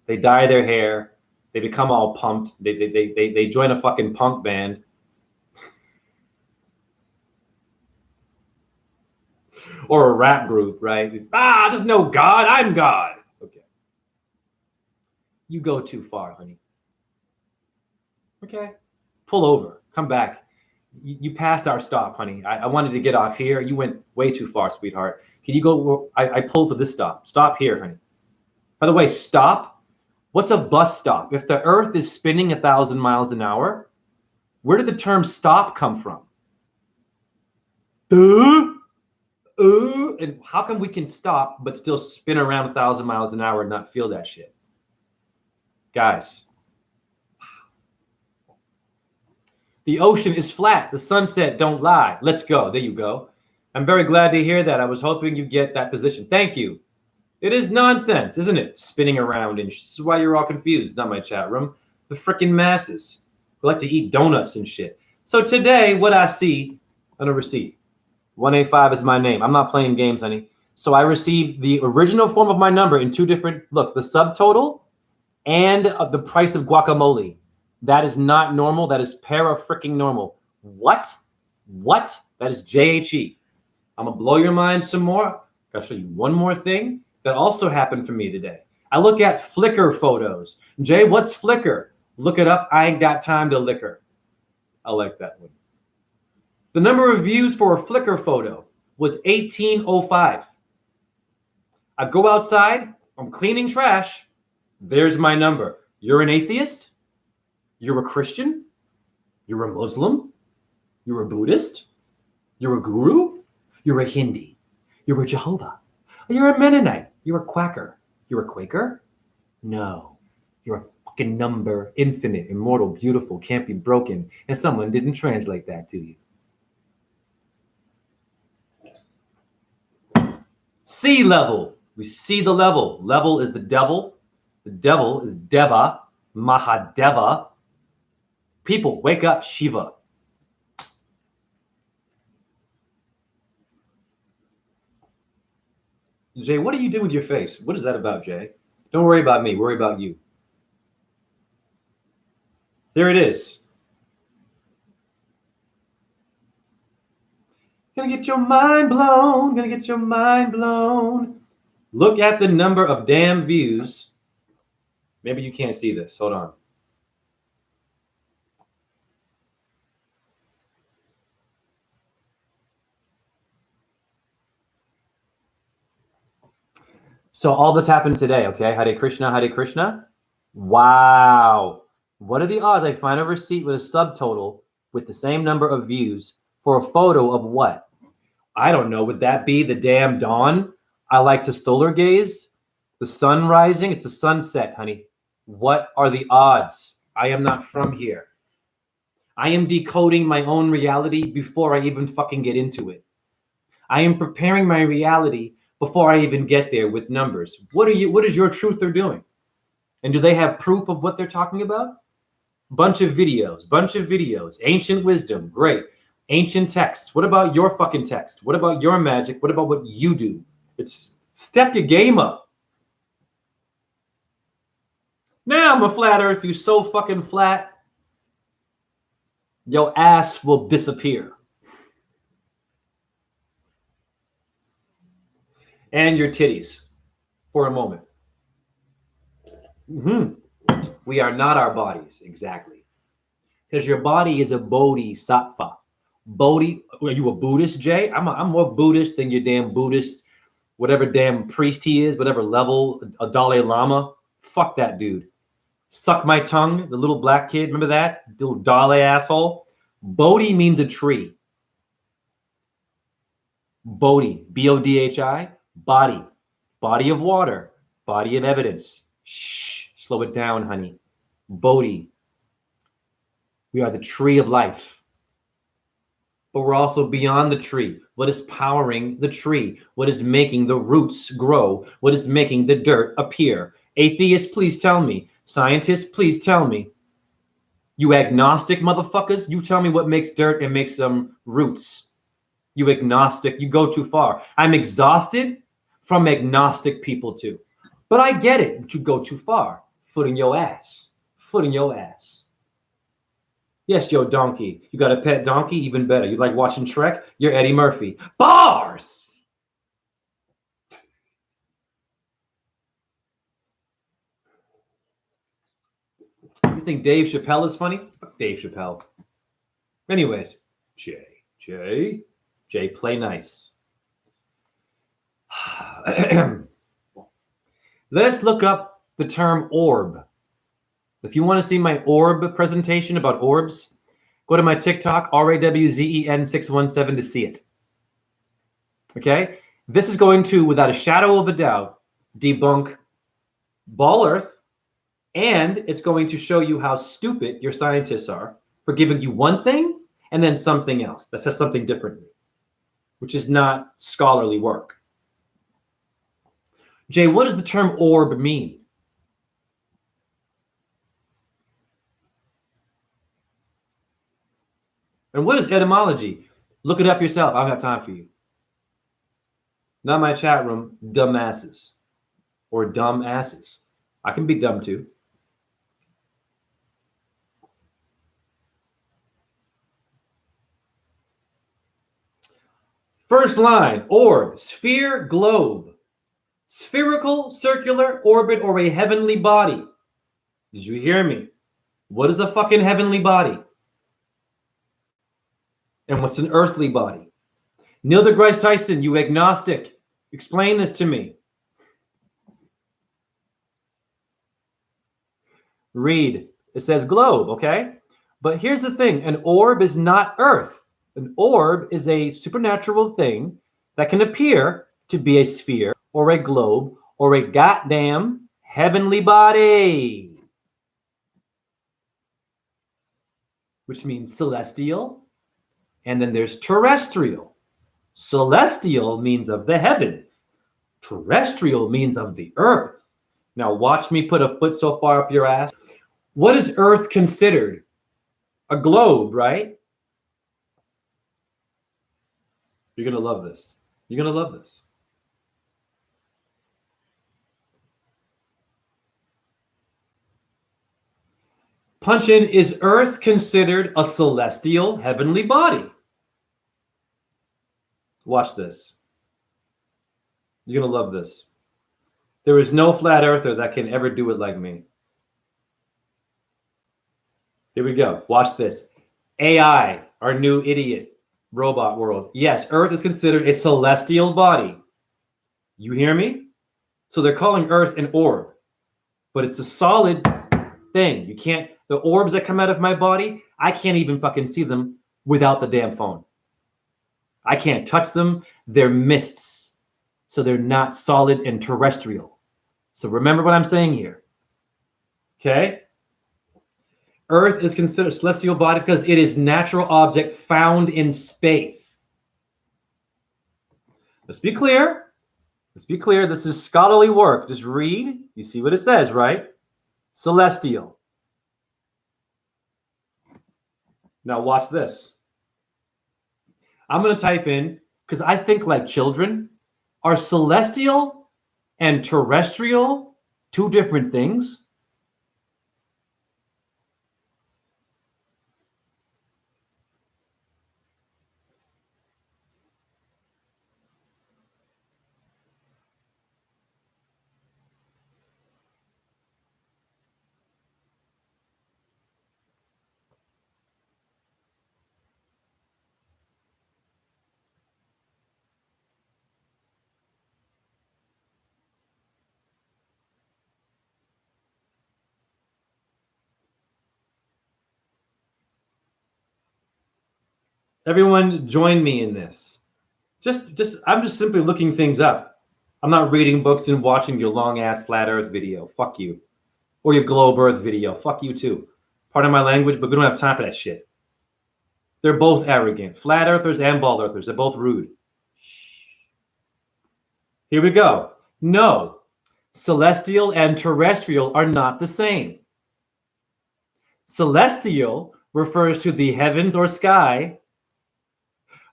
They dye their hair. They become all pumped. They join a fucking punk band. Or a rap group, right? There's no God. I'm God. Okay. You go too far, honey. Okay. Pull over. Come back. You passed our stop, honey. I wanted to get off here. You went way too far, sweetheart. Can you go? I pulled to this stop. Stop here, honey. By the way, stop. What's a bus stop? If the earth is spinning 1,000 miles an hour, where did the term stop come from? And how come we can stop but still spin around 1,000 miles an hour and not feel that shit? Guys. The ocean is flat. The sunset don't lie. Let's go. There you go. I'm very glad to hear that. I was hoping you get that position. Thank you. It is nonsense, isn't it? Spinning around. And this is why you're all confused, not my chat room. The freaking masses who like to eat donuts and shit. So today, what I see on a receipt, 185 is my name. I'm not playing games, honey. So I received the original form of my number in two different, look, the subtotal and the price of guacamole. That is not normal. That is para-freaking normal. What? That is JHE. I'm going to blow your mind some more. I'll show you one more thing that also happened for me today. I look at Flickr photos. Jay, what's Flickr? Look it up. I ain't got time to liquor. I like that one. The number of views for a Flickr photo was 1805. I go outside. I'm cleaning trash. There's my number. You're an atheist? You're a Christian? You're a Muslim? You're a Buddhist? You're a guru? You're a Hindi? You're a Jehovah? You're a Mennonite? You're a Quaker? You're a Quaker? No. You're a fucking number, infinite, immortal, beautiful, can't be broken, and someone didn't translate that to you. Sea level. We see the level. Level is the devil. The devil is Deva, Mahadeva. People, wake up, Shiva. Jay, what are you doing with your face? What is that about, Jay? Don't worry about me. Worry about you. There it is. Gonna get your mind blown. Gonna get your mind blown. Look at the number of damn views. Maybe you can't see this. Hold on. So all this happened today, okay? Hare Krishna, Hare Krishna. Wow. What are the odds I find a receipt with a subtotal with the same number of views for a photo of what? I don't know. Would that be the damn dawn? I like to solar gaze. The sun rising. It's a sunset, honey. What are the odds? I am not from here. I am decoding my own reality before I even fucking get into it. I am preparing my reality before I even get there with numbers. What is your truther doing? And do they have proof of what they're talking about? Bunch of videos. Ancient wisdom, great. Ancient texts. What about your fucking text? What about your magic? What about what you do? It's step your game up. Now I'm a flat earth, you so fucking flat, your ass will disappear. And your titties for a moment. We are not our bodies, exactly. Because your body is a bodhisattva. Bodhi, are you a Buddhist, Jay? I'm more Buddhist than your damn Buddhist, whatever damn priest he is, whatever level, a Dalai Lama. Fuck that dude. Suck my tongue, the little black kid. Remember that? Little Dalai asshole. Bodhi means a tree. Bodhi, B-O-D-H-I, body. Body of water. Body of evidence. Shh, slow it down, honey. Bodhi. We are the tree of life. But we're also beyond the tree. What is powering the tree? What is making the roots grow? What is making the dirt appear? Atheists, please tell me. Scientists, please tell me. You agnostic motherfuckers, you tell me what makes dirt and makes some roots. You agnostic, you go too far. I'm exhausted from agnostic people too. But I get it, but you go too far. Foot in your ass. Foot in your ass. Yes, yo, donkey. You got a pet donkey? Even better. You like watching Shrek? You're Eddie Murphy. Bars! You think Dave Chappelle is funny? Fuck Dave Chappelle. Anyways, Jay, play nice. Let's look up the term orb. If you want to see my orb presentation about orbs, go to my TikTok, RAWZEN617 to see it. Okay? This is going to, without a shadow of a doubt, debunk Ball Earth, and it's going to show you how stupid your scientists are for giving you one thing and then something else that says something differently, which is not scholarly work. Jay, what does the term orb mean? And what is etymology? Look it up yourself. I don't have time for you. Not my chat room, dumb asses. Or dumb asses. I can be dumb too. First line, orb, sphere, globe. Spherical, circular, orbit, or a heavenly body. Did you hear me? What is a fucking heavenly body? And what's an earthly body? Neil deGrasse Tyson, you agnostic. Explain this to me. Read. It says globe, okay? But here's the thing. An orb is not Earth. An orb is a supernatural thing that can appear to be a sphere or a globe or a goddamn heavenly body, which means celestial. And then there's terrestrial. Celestial means of the heavens. Terrestrial means of the earth. Now watch me put a foot so far up your ass. What is Earth considered? A globe, right? You're going to love this. You're going to love this. Punch in, is Earth considered a celestial heavenly body? Watch this. You're going to love this. There is no flat earther that can ever do it like me. Here we go. Watch this. AI, our new idiot robot world. Yes, Earth is considered a celestial body. You hear me? So they're calling Earth an orb, but it's a solid thing. You can't, the orbs that come out of my body, I can't even fucking see them without the damn phone. I can't touch them. They're mists. So they're not solid and terrestrial. So remember what I'm saying here. Okay? Earth is considered a celestial body because it is natural object found in space. Let's be clear. Let's be clear. This is scholarly work. Just read. You see what it says, right? Celestial. Now watch this. I'm going to type in, because I think like children, are celestial and terrestrial two different things? Everyone join me in this. I'm just simply looking things up. I'm not reading books and watching your long ass flat earth video. Fuck you. Or your globe earth video. Fuck you too. Pardon my language, but we don't have time for that shit. They're both arrogant. Flat earthers and bald earthers. They're both rude. Here we go. No. Celestial and terrestrial are not the same. Celestial refers to the heavens or sky,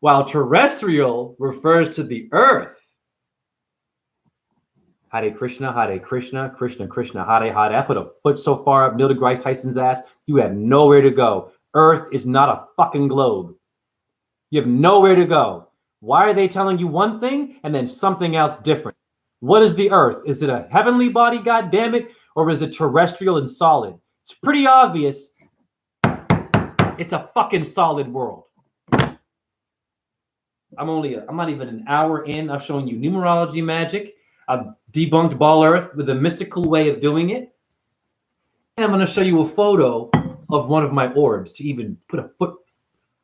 while terrestrial refers to the earth. Hare Krishna, Krishna Krishna, Hare Hare. I put a foot so far up Neil deGrasse Tyson's ass, you have nowhere to go. Earth is not a fucking globe. You have nowhere to go. Why are they telling you one thing and then something else different? What is the earth? Is it a heavenly body, God damn it, or is it terrestrial and solid? It's pretty obvious. It's a fucking solid world. I'm not even an hour in. I've shown you numerology magic. I've debunked Ball Earth with a mystical way of doing it. And I'm going to show you a photo of one of my orbs to even put a foot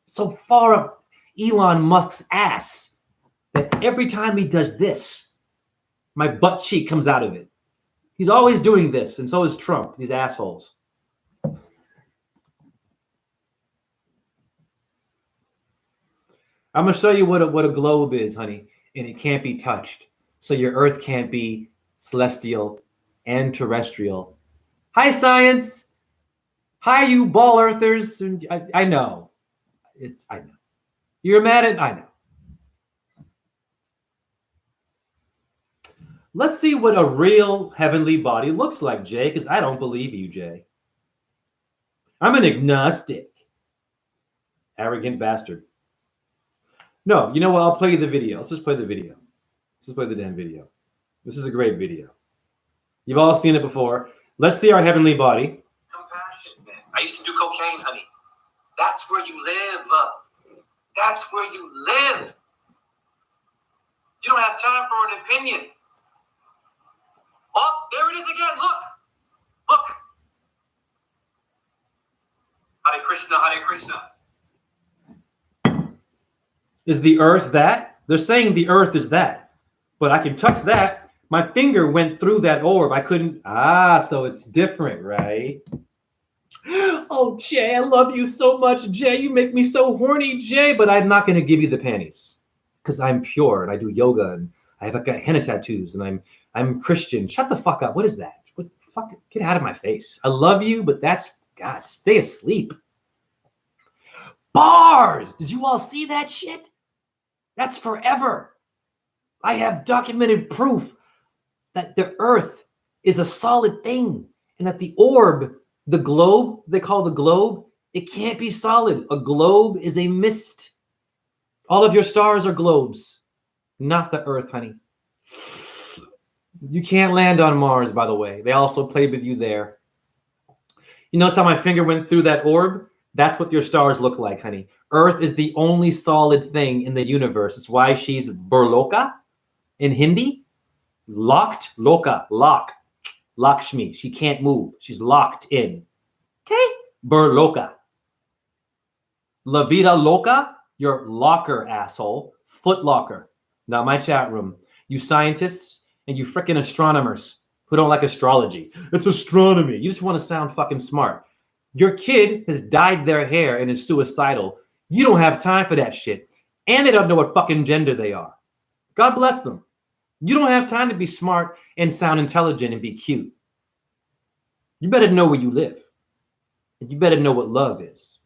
so far up Elon Musk's ass that every time he does this, my butt cheek comes out of it. He's always doing this, and so is Trump, these assholes. I'm going to show you what a globe is, honey, and it can't be touched. So your Earth can't be celestial and terrestrial. Hi, science. Hi, you ball earthers. I know. I know. You're mad at, I know. Let's see what a real heavenly body looks like, Jay, because I don't believe you, Jay. I'm an agnostic. Arrogant bastard. No, you know what? I'll play you the video. Let's just play the video. Let's just play the damn video. This is a great video. You've all seen it before. Let's see our heavenly body. Compassion, man. I used to do cocaine, honey. That's where you live. That's where you live. You don't have time for an opinion. Oh, there it is again. Look. Look. Hare Krishna, Hare Krishna. Is the earth that? They're saying the earth is that. But I can touch that. My finger went through that orb. I couldn't. So it's different, right? Oh, Jay, I love you so much, Jay. You make me so horny, Jay. But I'm not going to give you the panties because I'm pure and I do yoga and I've got henna tattoos and I'm Christian. Shut the fuck up. What is that? What fuck? Get out of my face. I love you, but that's God. Stay asleep. Bars. Did you all see that shit? That's forever. I have documented proof that the earth is a solid thing and that the orb, the globe, they call the globe, it can't be solid. A globe is a mist. All of your stars are globes, not the earth, honey. You can't land on Mars, by the way. They also played with you there. You notice how my finger went through that orb? That's what your stars look like, honey. Earth is the only solid thing in the universe. It's why she's Burloka in Hindi. Locked, Loka, lock. Lakshmi. She can't move. She's locked in. Okay? Burloka. La Vida Loca, your locker, asshole. Foot locker. Not my chat room. You scientists and you freaking astronomers who don't like astrology. It's astronomy. You just want to sound fucking smart. Your kid has dyed their hair and is suicidal. You don't have time for that shit. And they don't know what fucking gender they are. God bless them. You don't have time to be smart and sound intelligent and be cute. You better know where you live. And you better know what love is.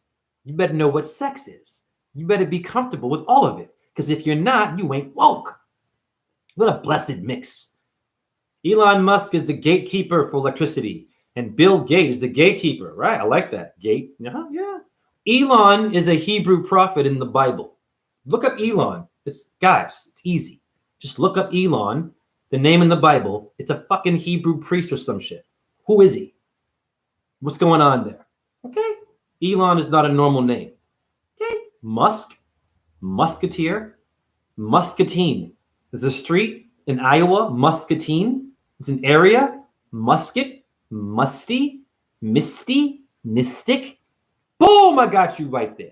You better know what sex is. You better be comfortable with all of it. Because if you're not, you ain't woke. What a blessed mix. Elon Musk is the gatekeeper for electricity. And Bill Gates, the gatekeeper, right? I like that. Gate, yeah. Elon is a Hebrew prophet in the Bible. Look up Elon. It's easy. Just look up Elon, the name in the Bible. It's a fucking Hebrew priest or some shit. Who is he? What's going on there? Okay. Elon is not a normal name. Okay. Musk, Musketeer, Muscatine. There's a street in Iowa, Muscatine. It's an area, Musket. Musty, misty, mystic. Boom, I got you right there.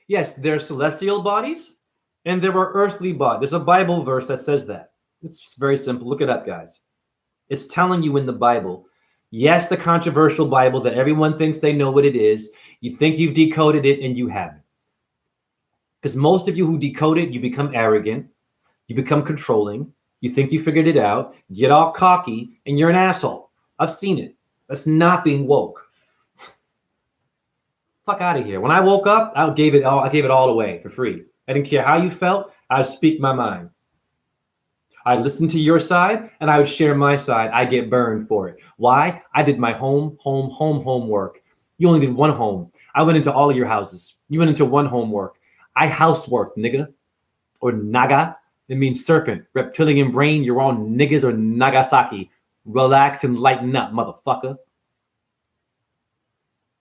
Yes, there are celestial bodies and there are earthly bodies. There's a Bible verse that says that. It's very simple. Look it up, guys. It's telling you in the Bible. Yes, the controversial Bible that everyone thinks they know what it is. You think you've decoded it and you haven't. Because most of you who decode it, you become arrogant. You become controlling. You think you figured it out, get all cocky, and you're an asshole. I've seen it. That's not being woke. Fuck out of here. When I woke up, I gave it all away for free. I didn't care how you felt. I would speak my mind. I listened to your side, and I would share my side. I get burned for it. Why? I did my homework. You only did one home. I went into all of your houses. You went into one homework. I houseworked, nigga, or naga. It means serpent, reptilian brain. You're all niggas or Nagasaki. Relax and lighten up, motherfucker.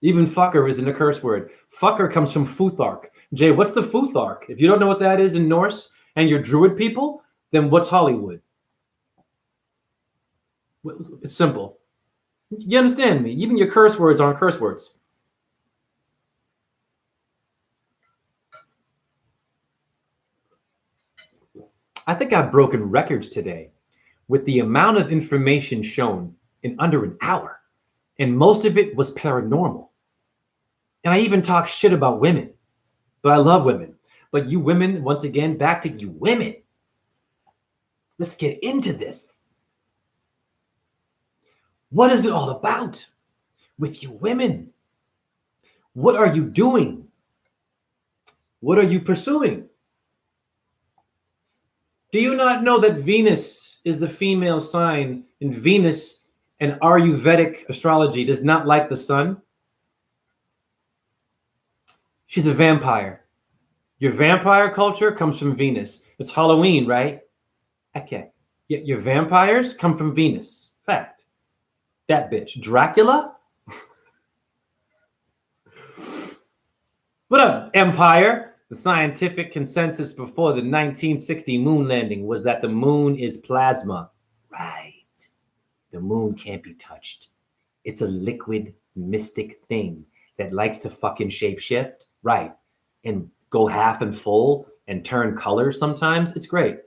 Even fucker isn't a curse word. Fucker comes from Futhark. Jay, what's the Futhark? If you don't know what that is in Norse and you're Druid people, then what's Hollywood? It's simple. You understand me? Even your curse words aren't curse words. I think I've broken records today with the amount of information shown in under an hour. And most of it was paranormal. And I even talk shit about women. But I love women. But you women, once again, back to you women. Let's get into this. What is it all about with you women? What are you doing? What are you pursuing? Do you not know that Venus is the female sign, and Venus in Ayurvedic astrology does not like the sun? She's a vampire. Your vampire culture comes from Venus. It's Halloween, right? Okay. Your vampires come from Venus. Fact. That bitch. Dracula? What up, Empire? The scientific consensus before the 1960 moon landing was that the moon is plasma. Right. The moon can't be touched. It's a liquid mystic thing that likes to fucking shapeshift, right? And go half and full and turn colors sometimes. It's great.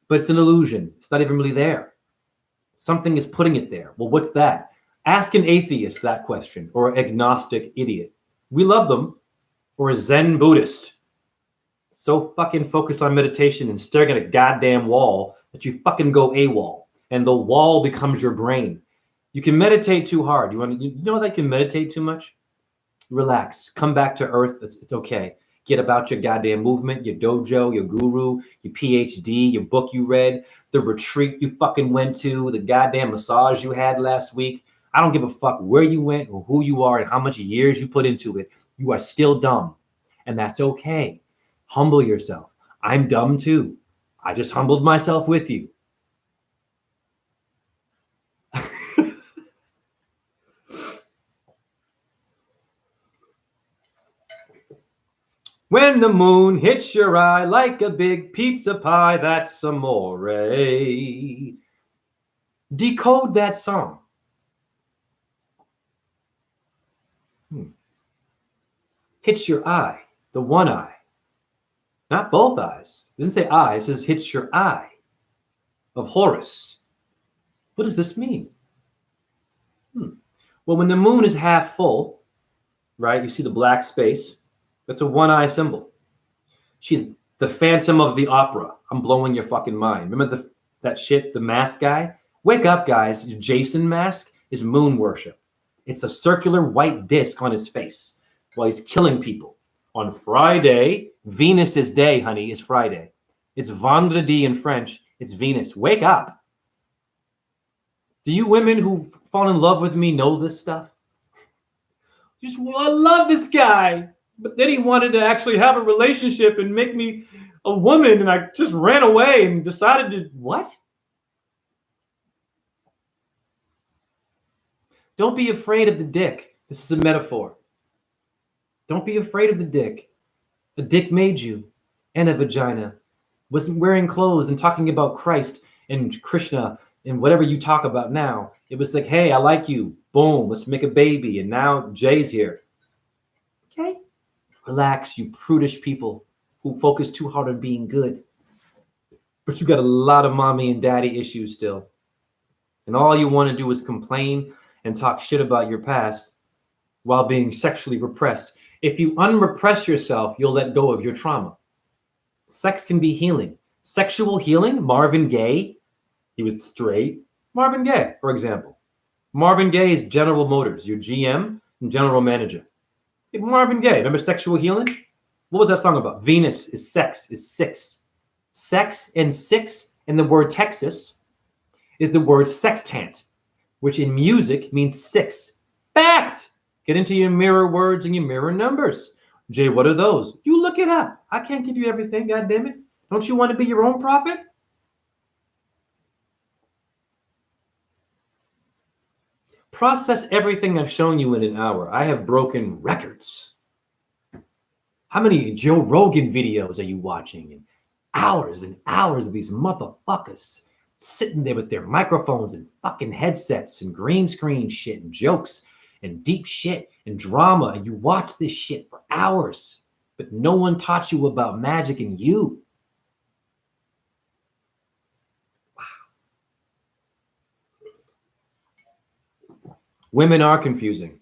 But it's an illusion. It's not even really there. Something is putting it there. Well, what's that? Ask an atheist that question, or an agnostic idiot. We love them. Or a Zen Buddhist. So fucking focused on meditation and staring at a goddamn wall that you fucking go AWOL. And the wall becomes your brain. You can meditate too hard. You know that you can meditate too much? Relax. Come back to earth. It's okay. Get about your goddamn movement, your dojo, your guru, your PhD, your book you read, the retreat you fucking went to, the goddamn massage you had last week. I don't give a fuck where you went or who you are and how much years you put into it. You are still dumb. And that's okay. Humble yourself. I'm dumb too. I just humbled myself with you. When the moon hits your eye like a big pizza pie, that's amore. Decode that song. Hits your eye, the one eye. Not both eyes. It doesn't say eye, it says hits your eye. Of Horus. What does this mean? Well, when the moon is half full, right, you see the black space. That's a one-eye symbol. She's the Phantom of the Opera. I'm blowing your fucking mind. Remember that shit, the mask guy? Wake up, guys. Jason mask is moon worship. It's a circular white disc on his face while he's killing people. On Friday, Venus's day, honey, is Friday. It's vendredi in French. It's Venus. Wake up. Do you women who fall in love with me know this stuff? I love this guy. But then he wanted to actually have a relationship and make me a woman, and I just ran away and decided to, what? Don't be afraid of the dick. This is a metaphor. Don't be afraid of the dick. A dick made you, and a vagina. Wasn't wearing clothes and talking about Christ and Krishna and whatever you talk about now. It was like, hey, I like you. Boom, let's make a baby. And now Jay's here. Okay? Relax, you prudish people who focus too hard on being good. But you got a lot of mommy and daddy issues still. And all you want to do is complain and talk shit about your past while being sexually repressed. If you unrepress yourself, you'll let go of your trauma. Sex can be healing. Sexual healing, Marvin Gaye, he was straight. Marvin Gaye, for example. Marvin Gaye is General Motors, your GM and general manager. Marvin Gaye, remember Sexual Healing? What was that song about? Venus is sex, is six. Sex and six in the word Texas is the word sextant, which in music means six. Fact! Get into your mirror words and your mirror numbers. Jay, what are those? You look it up. I can't give you everything, goddammit. Don't you want to be your own prophet? Process everything I've shown you in an hour. I have broken records. How many Joe Rogan videos are you watching? And hours of these motherfuckers sitting there with their microphones and fucking headsets and green screen shit and jokes and deep shit and drama. And you watch this shit for hours, but no one taught you about magic and you. Women are confusing.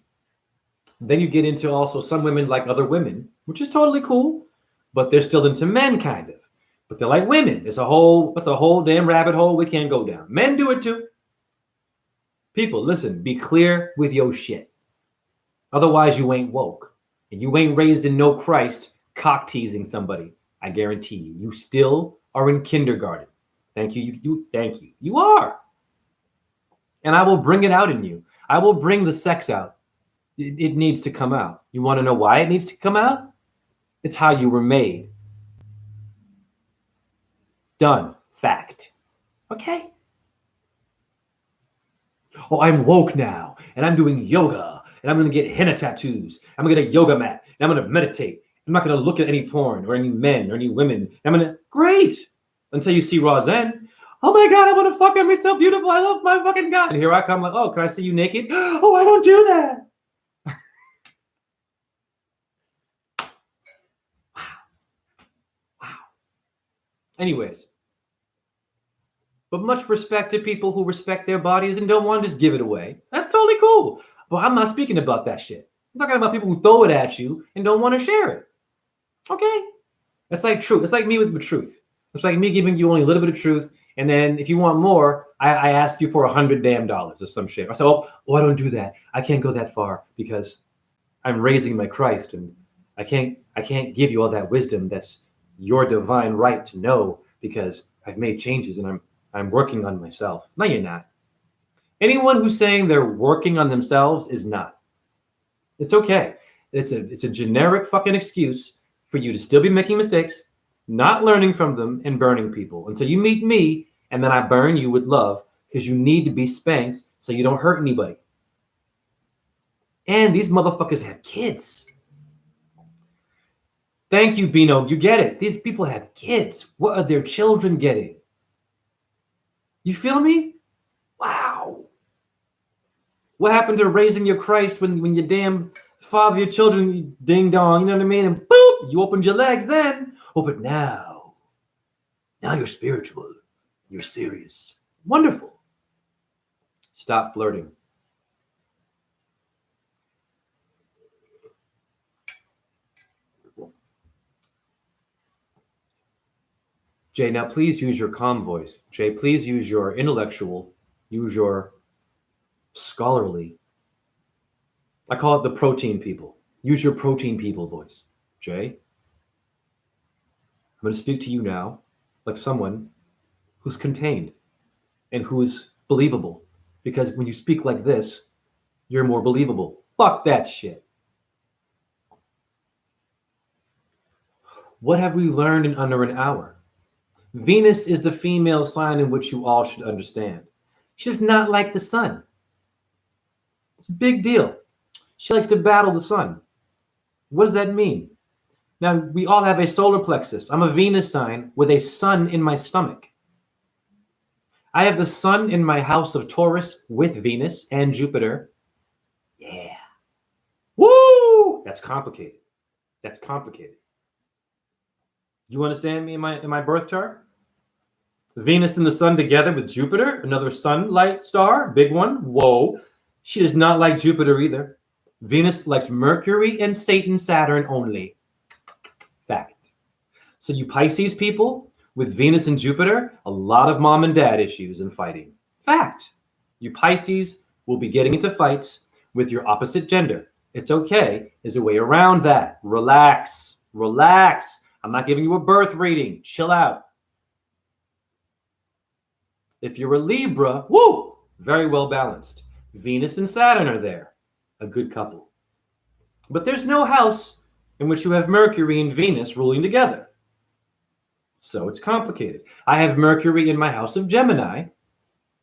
Then you get into also some women like other women, which is totally cool, but they're still into men kind of. But they're like women. It's a whole damn rabbit hole we can't go down. Men do it too. People, listen, be clear with your shit. Otherwise you ain't woke. And you ain't raised in no Christ cock teasing somebody. I guarantee you. You still are in kindergarten. Thank you. Thank you. You are. And I will bring it out in you. I will bring the sex out. It needs to come out. You want to know why it needs to come out? It's how you were made. Done. Fact. Okay? Oh, I'm woke now, and I'm doing yoga, and I'm going to get henna tattoos. I'm going to get a yoga mat, and I'm going to meditate. I'm not going to look at any porn or any men or any women. I'm going to, great, until you see Roseanne. Oh my God, I want to fuck him. He's so beautiful. I love my fucking God. And here I come like, oh, can I see you naked? Oh, I don't do that. Wow. Anyways, but much respect to people who respect their bodies and don't want to just give it away. That's totally cool. But I'm not speaking about that shit. I'm talking about people who throw it at you and don't want to share it. Okay? That's like truth. It's like me with the truth. It's like me giving you only a little bit of truth. And then if you want more, I ask you for $100 damn or some shit. I say, oh, I don't do that. I can't go that far because I'm raising my Christ and I can't give you all that wisdom. That's your divine right to know because I've made changes and I'm working on myself. No, you're not. Anyone who's saying they're working on themselves is not. It's okay. It's a generic fucking excuse for you to still be making mistakes, not learning from them, and burning people until you meet me, and then I burn you with love because you need to be spanked so you don't hurt anybody. And these motherfuckers have kids. Thank you, Bino. You get it. These people have kids. What are their children getting? You feel me? Wow. What happened to raising your Christ when you damn father your children, you ding dong, you know what I mean? And boop, you opened your legs then. Oh, but now you're spiritual. You're serious. Wonderful. Stop flirting. Jay, now please use your calm voice. Jay, please use your intellectual, use your scholarly. I call it the protein people. Use your protein people voice. Jay, I'm going to speak to you now like someone who's contained and who is believable. Because when you speak like this, you're more believable. Fuck that shit. What have we learned in under an hour? Venus is the female sign in which you all should understand. She's not like the sun. It's a big deal. She likes to battle the sun. What does that mean? Now, we all have a solar plexus. I'm a Venus sign with a sun in my stomach. I have the sun in my house of Taurus with Venus and Jupiter. Yeah. Woo! That's complicated. That's complicated. You understand me in my birth chart? Venus and the sun together with Jupiter, another sunlight star, big one. Whoa. She does not like Jupiter either. Venus likes Mercury and Satan, Saturn only. Fact. So you Pisces people with Venus and Jupiter, a lot of mom and dad issues and fighting. Fact. You Pisces will be getting into fights with your opposite gender. It's okay. There's a way around that. Relax. Relax. I'm not giving you a birth reading. Chill out. If you're a Libra, woo, very well balanced. Venus and Saturn are there. A good couple. But there's no house in which you have Mercury and Venus ruling together. So it's complicated. I have Mercury in my house of Gemini,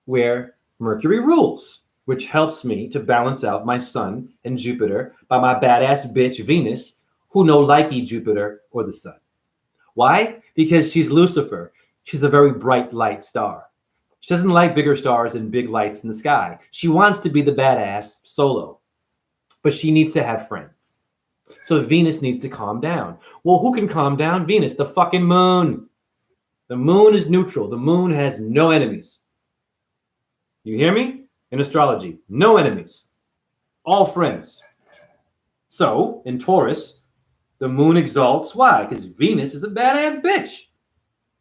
where Mercury rules, which helps me to balance out my sun and Jupiter by my badass bitch Venus, who no likey Jupiter or the sun. Why? Because she's Lucifer. She's a very bright light star. She doesn't like bigger stars and big lights in the sky. She wants to be the badass solo, but she needs to have friends. So Venus needs to calm down. Well, who can calm down? Venus, the fucking moon. The moon is neutral. The moon has no enemies. You hear me? In astrology, no enemies. All friends. So in Taurus, the moon exalts. Why? Because Venus is a badass bitch.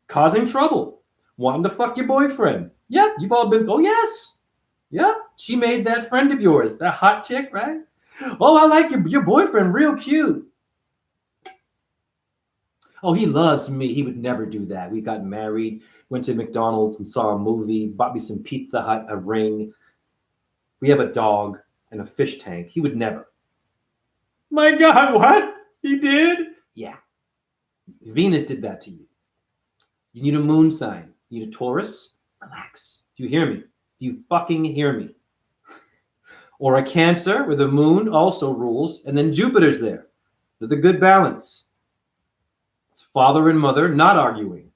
Causing trouble. Wanting to fuck your boyfriend. Yep, you've all been, oh yes. Yep, she made that friend of yours, that hot chick, right? Oh, I like your boyfriend, real cute. Oh, he loves me. He would never do that. We got married, went to McDonald's and saw a movie, bought me some Pizza Hut, a ring. We have a dog and a fish tank. He would never. My God, what? He did? Yeah. Venus did that to you. You need a moon sign. You need a Taurus. Relax. Do you hear me? Do you fucking hear me? Or a Cancer where the moon also rules and then Jupiter's there. They're the good balance. It's father and mother not arguing.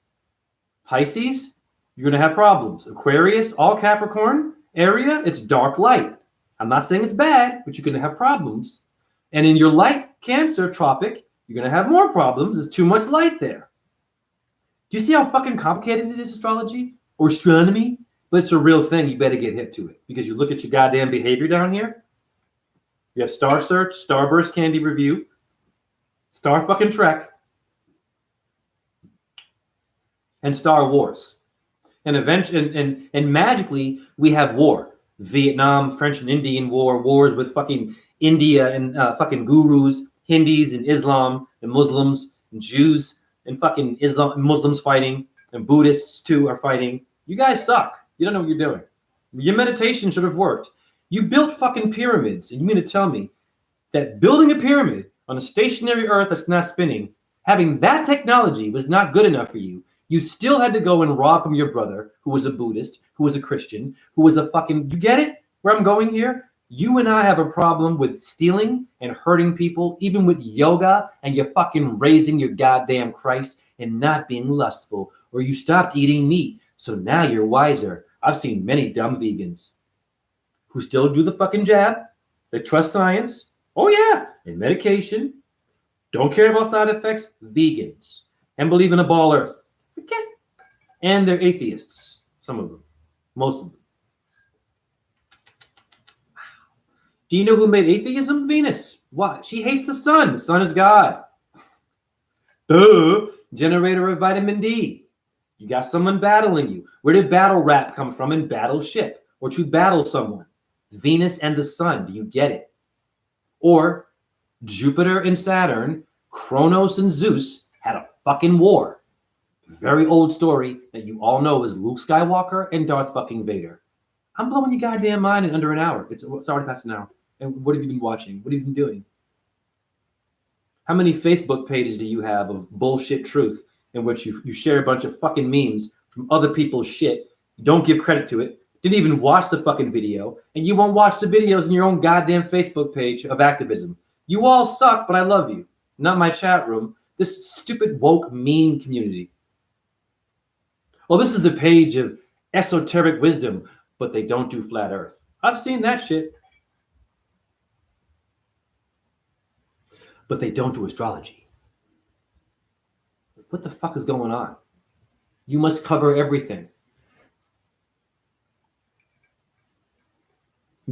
Pisces, you're going to have problems. Aquarius, all Capricorn area, it's dark light. I'm not saying it's bad, but you're going to have problems. And in your light Cancer tropic, you're going to have more problems. There's too much light there. Do you see how fucking complicated it is, astrology or astronomy? But it's a real thing. You better get hip to it because you look at your goddamn behavior down here. You have Star Search, Starburst Candy Review, Star fucking Trek, and Star Wars. And eventually, and magically, we have war. Vietnam, French and Indian War, wars with fucking India and fucking gurus, Hindis and Islam and Muslims and Jews and fucking Islam and Muslims fighting and Buddhists too are fighting. You guys suck. You don't know what you're doing. Your meditation should have worked. You built fucking pyramids, and you mean to tell me that building a pyramid on a stationary Earth that's not spinning, having that technology was not good enough for you? You still had to go and rob from your brother, who was a Buddhist, who was a Christian, who was a fucking... You get it? Where I'm going here? You and I have a problem with stealing and hurting people, even with yoga, and you're fucking raising your goddamn Christ and not being lustful, or you stopped eating meat, so now you're wiser. I've seen many dumb vegans who still do the fucking jab. They trust science. Oh yeah, and medication. Don't care about side effects. Vegans. And believe in a ball earth. Okay. And they're atheists. Some of them. Most of them. Do you know who made atheism? Venus. Why? She hates the sun. The sun is God. Duh. Generator of vitamin D. You got someone battling you. Where did battle rap come from in battleship? Or to battle someone? Venus and the sun. Do you get it? Or Jupiter and Saturn, Kronos and Zeus had a fucking war. Very old story that you all know is Luke Skywalker and Darth fucking Vader. I'm blowing your goddamn mind in under an hour. It's already past an hour. And what have you been watching? What have you been doing? How many Facebook pages do you have of bullshit truth in which you share a bunch of fucking memes from other people's shit? You don't give credit to it. Didn't even watch the fucking video. And you won't watch the videos in your own goddamn Facebook page of activism. You all suck, but I love you. Not my chat room. This stupid woke meme community. Well, this is the page of esoteric wisdom, but they don't do flat earth. I've seen that shit. But they don't do astrology. What the fuck is going on? You must cover everything.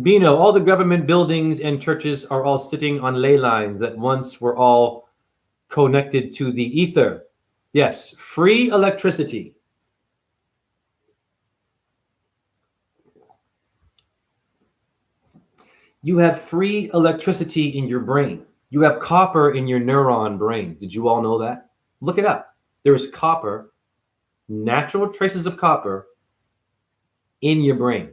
Bino, all the government buildings and churches are all sitting on ley lines that once were all connected to the ether. Yes, free electricity. You have free electricity in your brain. You have copper in your neuron brain. Did you all know that? Look it up. There is copper, natural traces of copper in your brain.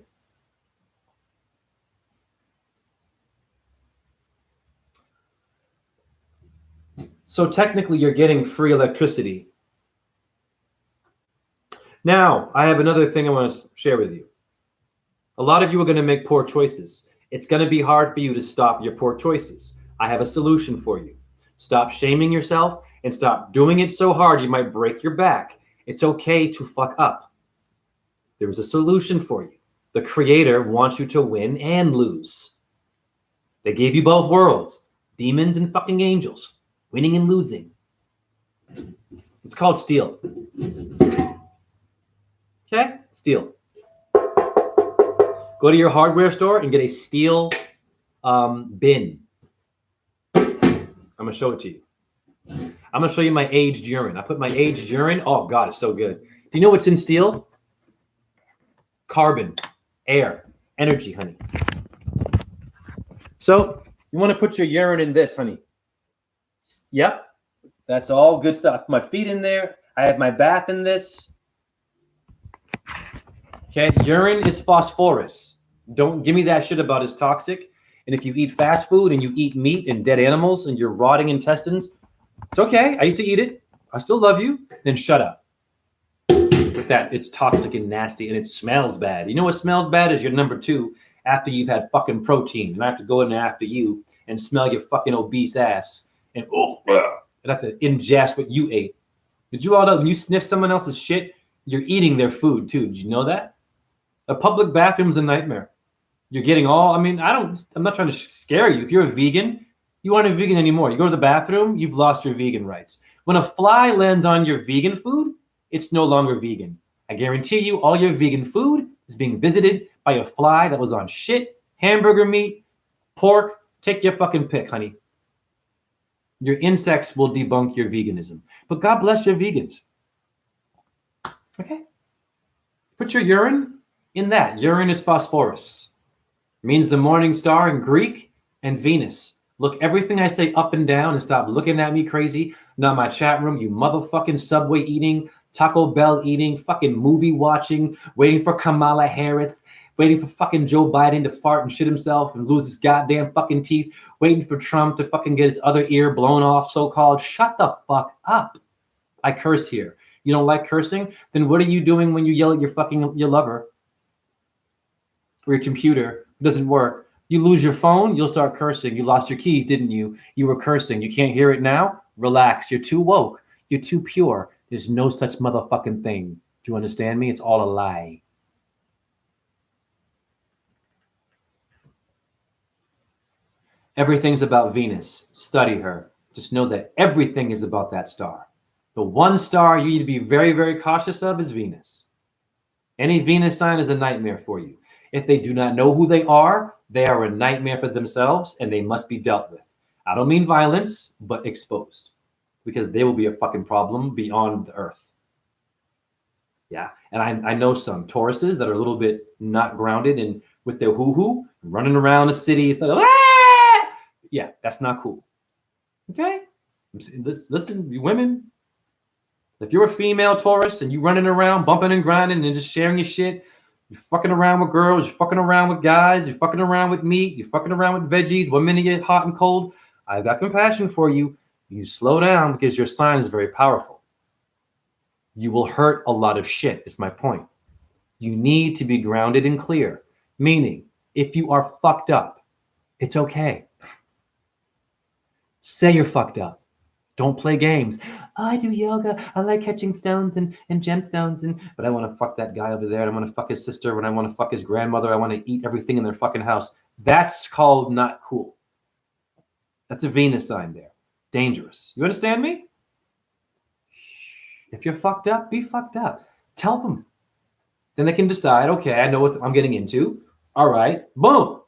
So technically, you're getting free electricity. Now, I have another thing I want to share with you. A lot of you are going to make poor choices. It's going to be hard for you to stop your poor choices. I have a solution for you. Stop shaming yourself and stop doing it so hard you might break your back. It's okay to fuck up. There is a solution for you. The Creator wants you to win and lose. They gave you both worlds, demons and fucking angels, winning and losing. It's called steel. Okay? Steel. Go to your hardware store and get a steel bin. I'm going to show it to you. I'm going to show you my aged urine. I put my aged urine. Oh, God, it's so good. Do you know what's in steel? Carbon, air, energy, honey. So you want to put your urine in this, honey. Yep. That's all good stuff. I put my feet in there. I have my bath in this. Okay. Urine is phosphorus. Don't give me that shit about it's toxic. And if you eat fast food and you eat meat and dead animals and you're rotting intestines, it's okay. I used to eat it. I still love you. Then shut up. With that, it's toxic and nasty and it smells bad. You know what smells bad is your number two after you've had fucking protein. And I have to go in after you and smell your fucking obese ass. And I have to ingest what you ate. Did you all know when you sniff someone else's shit, You're eating their food too. Did you know that? A public bathroom's a nightmare. You're getting all, I'm not trying to scare you. If you're a vegan, you aren't a vegan anymore. You go to the bathroom, you've lost your vegan rights. When a fly lands on your vegan food, it's no longer vegan. I guarantee you, all your vegan food is being visited by a fly that was on shit, hamburger meat, pork. Take your fucking pick, honey. Your insects will debunk your veganism. But God bless your vegans. Okay? Put your urine in that. Urine is phosphorus. It means the morning star in Greek and Venus. Look everything I say up and down and stop looking at me crazy. Not my chat room, you motherfucking Subway eating, Taco Bell eating, fucking movie watching, waiting for Kamala Harris, waiting for fucking Joe Biden to fart and shit himself and lose his goddamn fucking teeth, waiting for Trump to fucking get his other ear blown off, so-called. Shut the fuck up. I curse here. You don't like cursing? Then what are you doing when you yell at your lover or your computer? It doesn't work. You lose your phone, you'll start cursing. You lost your keys, didn't you? You were cursing. You can't hear it now? Relax. You're too woke. You're too pure. There's no such motherfucking thing. Do you understand me? It's all a lie. Everything's about Venus. Study her. Just know that everything is about that star. The one star you need to be very, very cautious of is Venus. Any Venus sign is a nightmare for you. If they do not know who they are a nightmare for themselves and they must be dealt with. I don't mean violence, but exposed. Because they will be a fucking problem beyond the earth. Yeah. And I know some Tauruses that are a little bit not grounded and with their hoo-hoo, running around the city. Yeah, that's not cool. Okay? Listen, you women, if you're a female Taurus and you running around, bumping and grinding and just sharing your shit, you're fucking around with girls, you're fucking around with guys, you're fucking around with meat, you're fucking around with veggies, 1 minute you get hot and cold, I've got compassion for you. You slow down because your sign is very powerful. You will hurt a lot of shit, is my point. You need to be grounded and clear. Meaning, if you are fucked up, it's okay. Say you're fucked up. Don't play games. I do yoga. I like catching stones and gemstones, but I want to fuck that guy over there. And I want to fuck his sister. When I want to fuck his grandmother, I want to eat everything in their fucking house. That's called not cool. That's a Venus sign there. Dangerous. You understand me? If you're fucked up, be fucked up. Tell them. Then they can decide, okay, I know what I'm getting into. All right. Boom.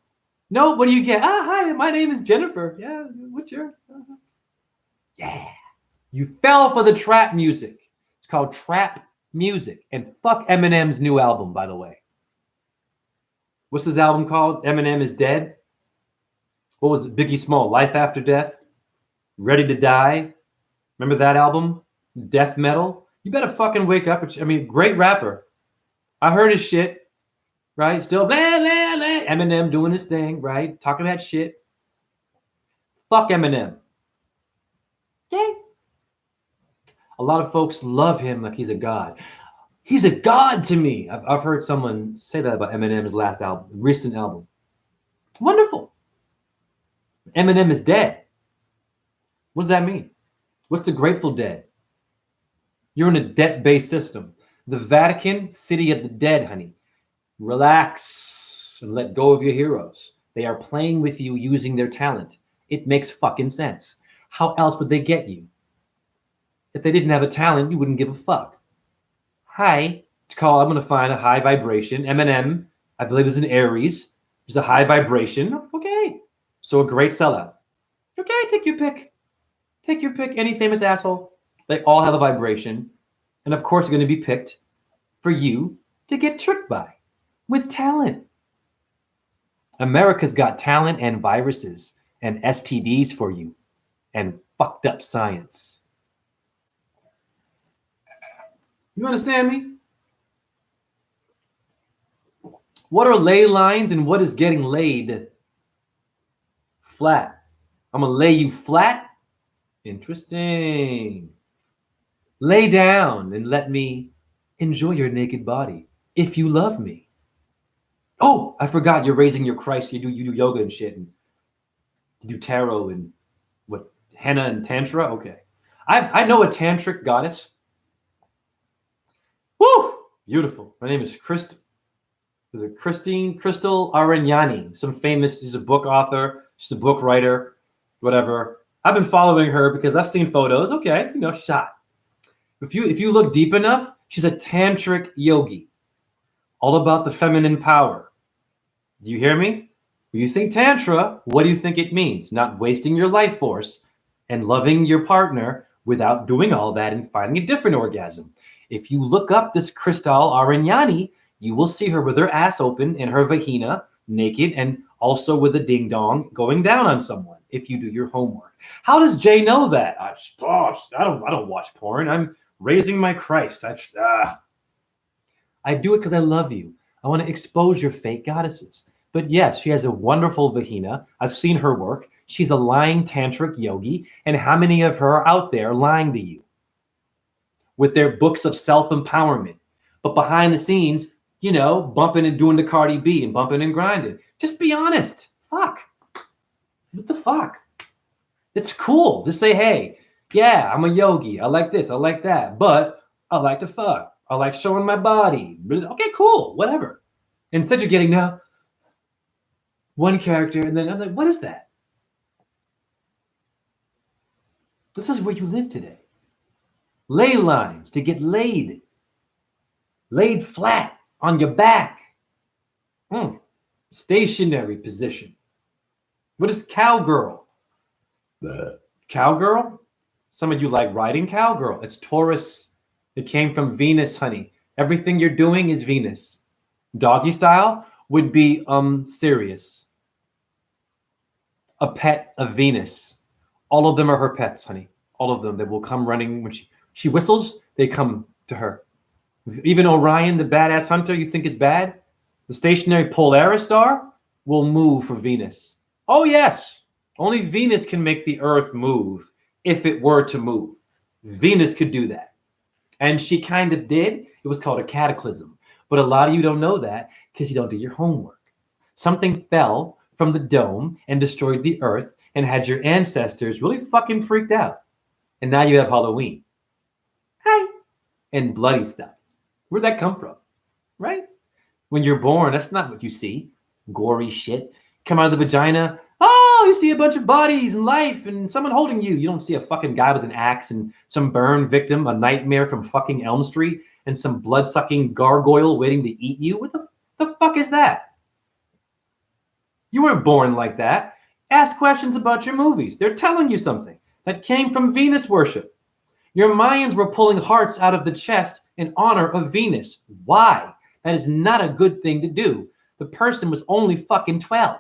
No, what do you get? Hi, my name is Jennifer. Yeah, what's your... Yeah. You fell for the trap music. It's called trap music. And fuck Eminem's new album, by the way. What's his album called? Eminem is Dead. What was it? Biggie Small, Life After Death. Ready to Die. Remember that album? Death metal. You better fucking wake up. Great rapper. I heard his shit. Right? Still blah, blah, blah. Eminem doing his thing, right? Talking that shit. Fuck Eminem. Okay? A lot of folks love him like he's a god. He's a god to me. I've heard someone say that about Eminem's last album, recent album. Wonderful. Eminem is dead. What does that mean? What's the Grateful Dead? You're in a debt-based system. The Vatican, city of the dead, honey. Relax and let go of your heroes. They are playing with you using their talent. It makes fucking sense. How else would they get you? If they didn't have a talent, you wouldn't give a fuck. Hi. It's called, I'm going to find a high vibration. Eminem, I believe, is an Aries. There's a high vibration. Okay. So a great sellout. Okay, take your pick. Take your pick. Any famous asshole. They all have a vibration. And of course, they're going to be picked for you to get tricked by with talent. America's got talent and viruses and STDs for you and fucked up science. You understand me? What are ley lines and what is getting laid? Flat. I'm going to lay you flat. Interesting. Lay down and let me enjoy your naked body if you love me. Oh, I forgot you're raising your Christ. You do yoga and shit. And you do tarot and what? Henna and Tantra? Okay. I know a tantric goddess. Woo! Beautiful. Her name is Christine Crystal Arignani. She's a book author. She's a book writer, whatever. I've been following her because I've seen photos. Okay, she's hot. If you look deep enough, she's a tantric yogi, all about the feminine power. Do you hear me? When you think tantra, what do you think it means? Not wasting your life force and loving your partner without doing all that and finding a different orgasm. If you look up this Crystal Arignani, you will see her with her ass open in her vagina, naked, and also with a ding dong going down on someone. If you do your homework, how does Jay know that? I don't watch porn. I'm raising my Christ. I do it because I love you. I want to expose your fake goddesses. But yes, she has a wonderful vagina. I've seen her work. She's a lying tantric yogi. And how many of her are out there lying to you with their books of self-empowerment? But behind the scenes, bumping and doing the Cardi B and bumping and grinding. Just be honest. Fuck. What the fuck? It's cool. Just say, hey, yeah, I'm a yogi. I like this. I like that. But I like to fuck. I like showing my body. Okay, cool. Whatever. Instead, you're getting one character, and then I'm like, what is that? This is where you live today. Ley lines to get laid. Laid flat on your back. Stationary position. What is cowgirl? Cowgirl? Some of you like riding cowgirl. It's Taurus. It came from Venus, honey. Everything you're doing is Venus. Doggy style would be Sirius. A pet of Venus. All of them are her pets, honey. All of them. They will come running when she whistles, they come to her. Even Orion, the badass hunter you think is bad, the stationary Polaris star will move for Venus. Oh, yes. Only Venus can make the Earth move if it were to move. Venus could do that. And she kind of did. It was called a cataclysm. But a lot of you don't know that because you don't do your homework. Something fell from the dome and destroyed the Earth and had your ancestors really fucking freaked out. And now you have Halloween. Hi. And bloody stuff. Where'd that come from? Right? When you're born, that's not what you see. Gory shit. Come out of the vagina. Oh, you see a bunch of bodies and life and someone holding you. You don't see a fucking guy with an axe and some burn victim, a nightmare from fucking Elm Street, and some blood-sucking gargoyle waiting to eat you. What the fuck is that? You weren't born like that. Ask questions about your movies. They're telling you something that came from Venus worship. Your Mayans were pulling hearts out of the chest in honor of Venus. Why? That is not a good thing to do. The person was only fucking 12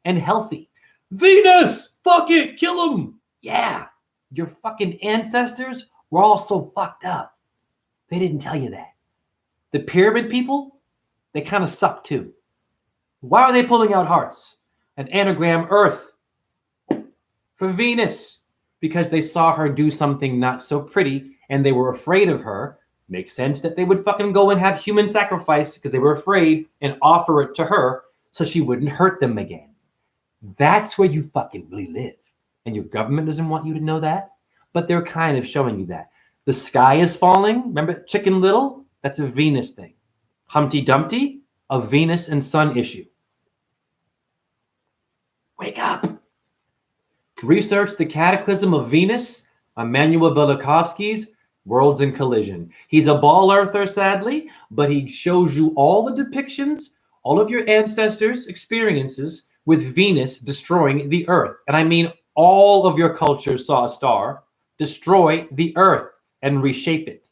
and healthy. Venus! Fuck it! Kill him! Yeah. Your fucking ancestors were all so fucked up. They didn't tell you that. The pyramid people, they kind of suck too. Why are they pulling out hearts? An anagram Earth for Venus. Because they saw her do something not so pretty and they were afraid of her. Makes sense that they would fucking go and have human sacrifice because they were afraid and offer it to her so she wouldn't hurt them again. That's where you fucking really live. And your government doesn't want you to know that, but they're kind of showing you that. The sky is falling. Remember Chicken Little? That's a Venus thing. Humpty Dumpty, a Venus and Sun issue. Wake up. Research The Cataclysm of Venus, Immanuel Velikovsky's Worlds in Collision. He's a ball earther, sadly, but he shows you all the depictions, all of your ancestors' experiences with Venus destroying the Earth. And I mean all of your cultures saw a star destroy the Earth and reshape it.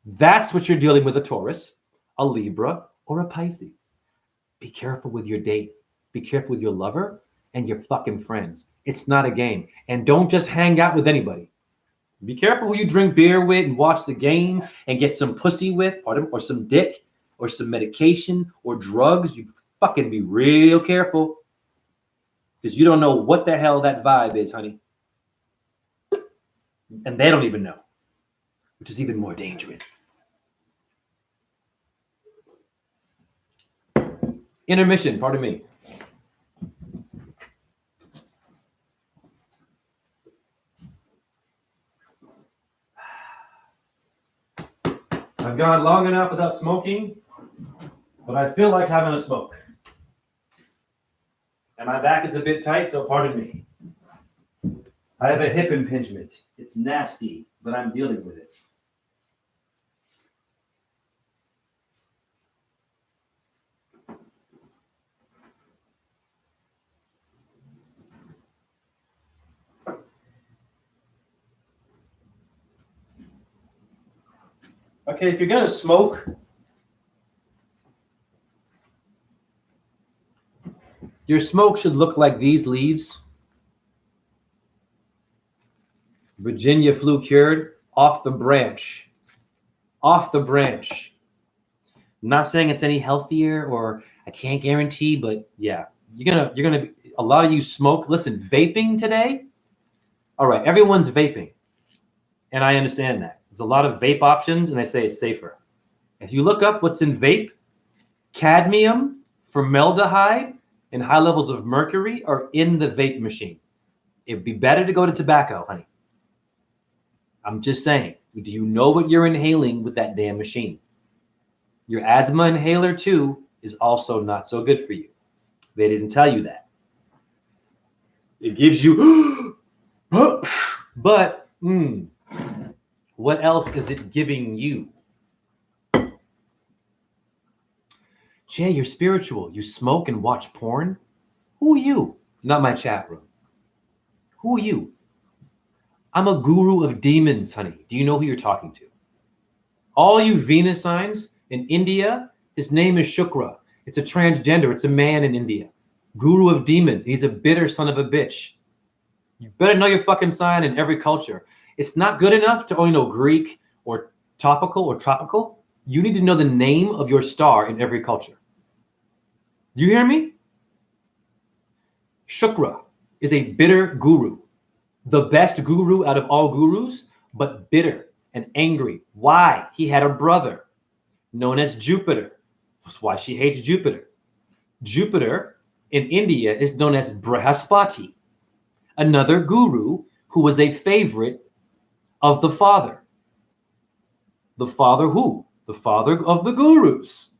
That's what you're dealing with a Taurus, a Libra, or a Pisces. Be careful with your date. Be careful with your lover and your fucking friends. It's not a game. And don't just hang out with anybody. Be careful who you drink beer with and watch the game and get some pussy with, or some dick, or some medication, or drugs. You fucking be real careful. Because you don't know what the hell that vibe is, honey. And they don't even know. Which is even more dangerous. Intermission, pardon me. I've gone long enough without smoking, but I feel like having a smoke. And my back is a bit tight, so pardon me. I have a hip impingement. It's nasty, but I'm dealing with it. Okay, if you're gonna smoke, your smoke should look like these leaves. Virginia flu cured, off the branch. Off the branch. I'm not saying it's any healthier, or I can't guarantee, but yeah, you're gonna a lot of you smoke. Listen, vaping today. All right, everyone's vaping, and I understand that. There's a lot of vape options, and they say it's safer. If you look up what's in vape, cadmium, formaldehyde, and high levels of mercury are in the vape machine. It'd be better to go to tobacco, honey. I'm just saying. Do you know what you're inhaling with that damn machine? Your asthma inhaler, too, is also not so good for you. They didn't tell you that. It gives you, but what else is it giving you? Jay, you're spiritual. You smoke and watch porn? Who are you? Not my chat room. Who are you? I'm a guru of demons, honey. Do you know who you're talking to? All you Venus signs in India, his name is Shukra. It's a transgender. It's a man in India. Guru of demons. He's a bitter son of a bitch. You better know your fucking sign in every culture. It's not good enough to only know Greek or topical or tropical. You need to know the name of your star in every culture. You hear me? Shukra is a bitter guru. The best guru out of all gurus, but bitter and angry. Why? He had a brother known as Jupiter. That's why she hates Jupiter. Jupiter in India is known as Brihaspati, another guru who was a favorite of the father. The father who? The father of the gurus.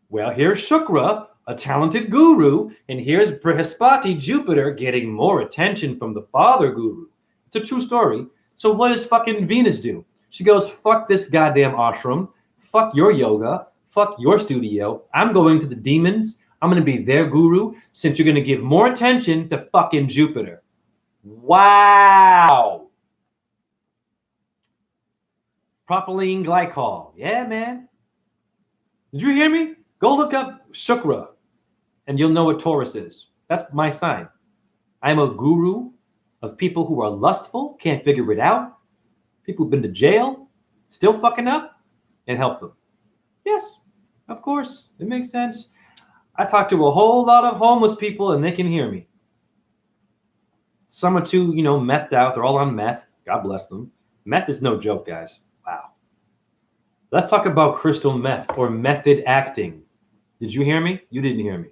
Well, here's Shukra, a talented guru, and here's Brihaspati, Jupiter, getting more attention from the father guru. It's a true story. So what does fucking Venus do? She goes, fuck this goddamn ashram, fuck your yoga, fuck your studio. I'm going to the demons. I'm going to be their guru since you're going to give more attention to fucking Jupiter. Wow. Propylene glycol. Yeah, man. Did you hear me? Go look up Shukra and you'll know what Taurus is. That's my sign. I'm a guru of people who are lustful, can't figure it out, people who've been to jail, still fucking up, and help them. Yes, of course. It makes sense. I talk to a whole lot of homeless people and they can hear me. Some are too, methed out. They're all on meth. God bless them. Meth is no joke, guys. Wow. Let's talk about crystal meth or method acting. Did you hear me? You didn't hear me.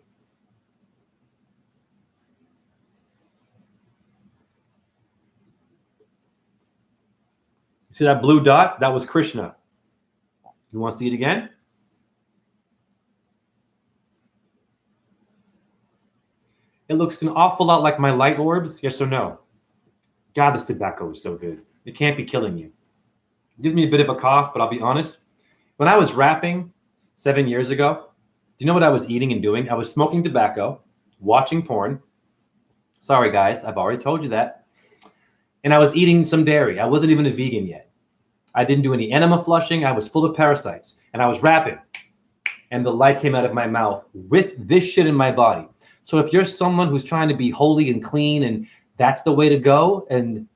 See that blue dot? That was Krishna. You want to see it again? It looks an awful lot like my light orbs. Yes or no? God, this tobacco is so good. It can't be killing you. It gives me a bit of a cough, but I'll be honest. When I was rapping 7 years ago, do you know what I was eating and doing? I was smoking tobacco, watching porn. Sorry, guys. I've already told you that. And I was eating some dairy. I wasn't even a vegan yet. I didn't do any enema flushing. I was full of parasites. And I was rapping. And the light came out of my mouth with this shit in my body. So if you're someone who's trying to be holy and clean and that's the way to go, and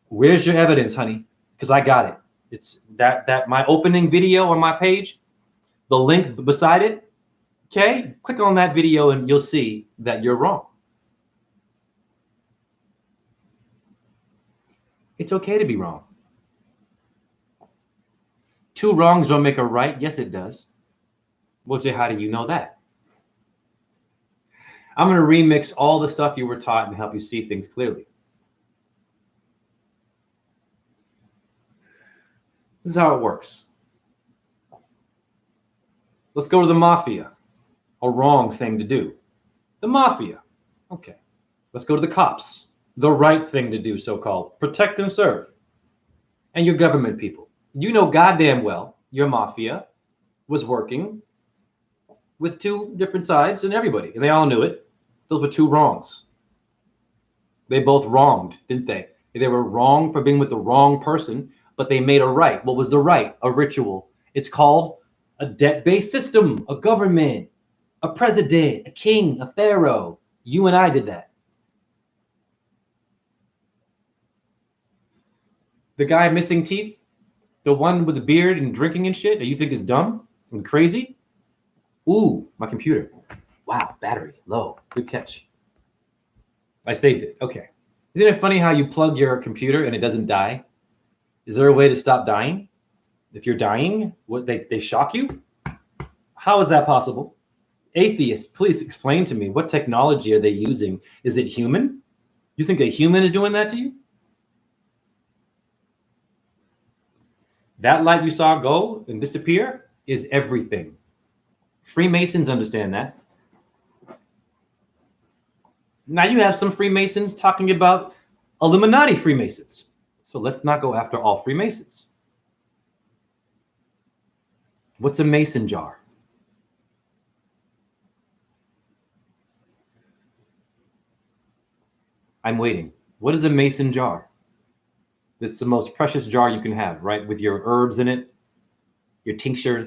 where's your evidence, honey? Because I got it. It's that my opening video on my page, the link beside it. Okay, click on that video and you'll see that you're wrong. It's okay to be wrong. Two wrongs don't make a right. Yes, it does. Well, Jay, how do you know that? I'm going to remix all the stuff you were taught and help you see things clearly. This is how it works. Let's go to the mafia. A wrong thing to do. The mafia. Okay. Let's go to the cops. The right thing to do, so-called. Protect and serve. And your government people. You know goddamn well your mafia was working with two different sides and everybody. And they all knew it. Those were two wrongs. They both wronged, didn't they? They were wrong for being with the wrong person, but they made a right. What was the right? A ritual. It's called a debt-based system, a government, a president, a king, a pharaoh. You and I did that. The guy missing teeth, the one with the beard and drinking and shit that you think is dumb and crazy. Ooh, my computer. Wow, battery low. Good catch. I saved it. Okay. Isn't it funny how you plug your computer and it doesn't die? Is there a way to stop dying? If you're dying, what they shock you? How is that possible? Atheists, please explain to me, what technology are they using? Is it human? You think a human is doing that to you? That light you saw go and disappear is everything. Freemasons understand that. Now you have some Freemasons talking about Illuminati Freemasons. So let's not go after all Freemasons. What's a mason jar? I'm waiting. What is a mason jar? It's the most precious jar you can have, right? With your herbs in it, your tinctures.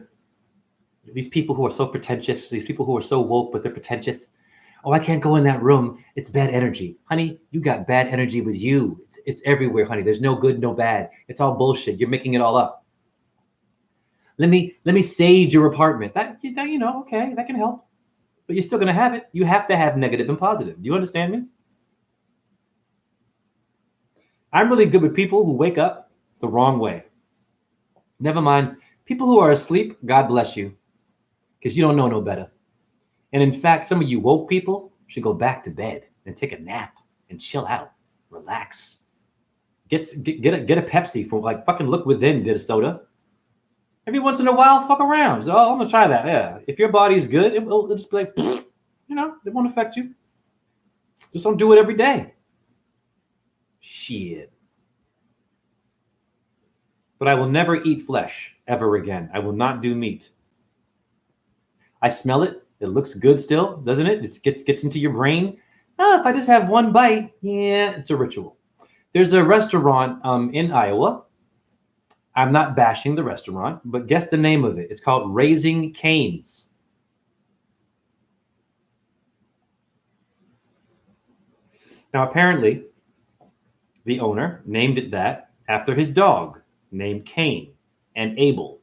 These people who are so pretentious, these people who are so woke, but they're pretentious. Oh, I can't go in that room. It's bad energy. Honey, you got bad energy with you. It's everywhere, honey. There's no good, no bad. It's all bullshit. You're making it all up. Let me sage your apartment. That you know, okay, that can help. But you're still going to have it. You have to have negative and positive. Do you understand me? I'm really good with people who wake up the wrong way. Never mind. People who are asleep, God bless you, because you don't know no better. And in fact, some of you woke people should go back to bed and take a nap and chill out, relax. Get a Pepsi from like fucking Look Within did a soda. Every once in a while, fuck around. So, I'm gonna try that. Yeah, if your body's good, it'll just be like, you know, it won't affect you. Just don't do it every day. Shit. But I will never eat flesh ever again. I will not do meat. I smell it. It looks good still, doesn't it? It gets into your brain. Oh, if I just have one bite, yeah, it's a ritual. There's a restaurant in Iowa. I'm not bashing the restaurant, but guess the name of it. It's called Raising Cane's. Now, apparently, the owner named it that after his dog named Cain and Abel.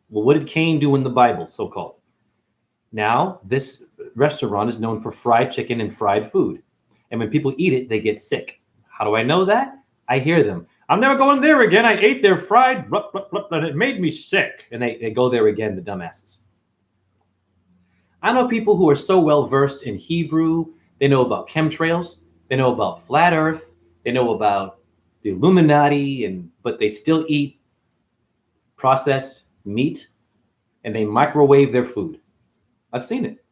Well, what did Cain do in the Bible, so-called? Now, this restaurant is known for fried chicken and fried food. And when people eat it, they get sick. How do I know that? I hear them. I'm never going there again. I ate their fried, and it made me sick. And they go there again, the dumbasses. I know people who are so well versed in Hebrew. They know about chemtrails. They know about flat earth. They know about the Illuminati, but they still eat processed meat and they microwave their food. I've seen it.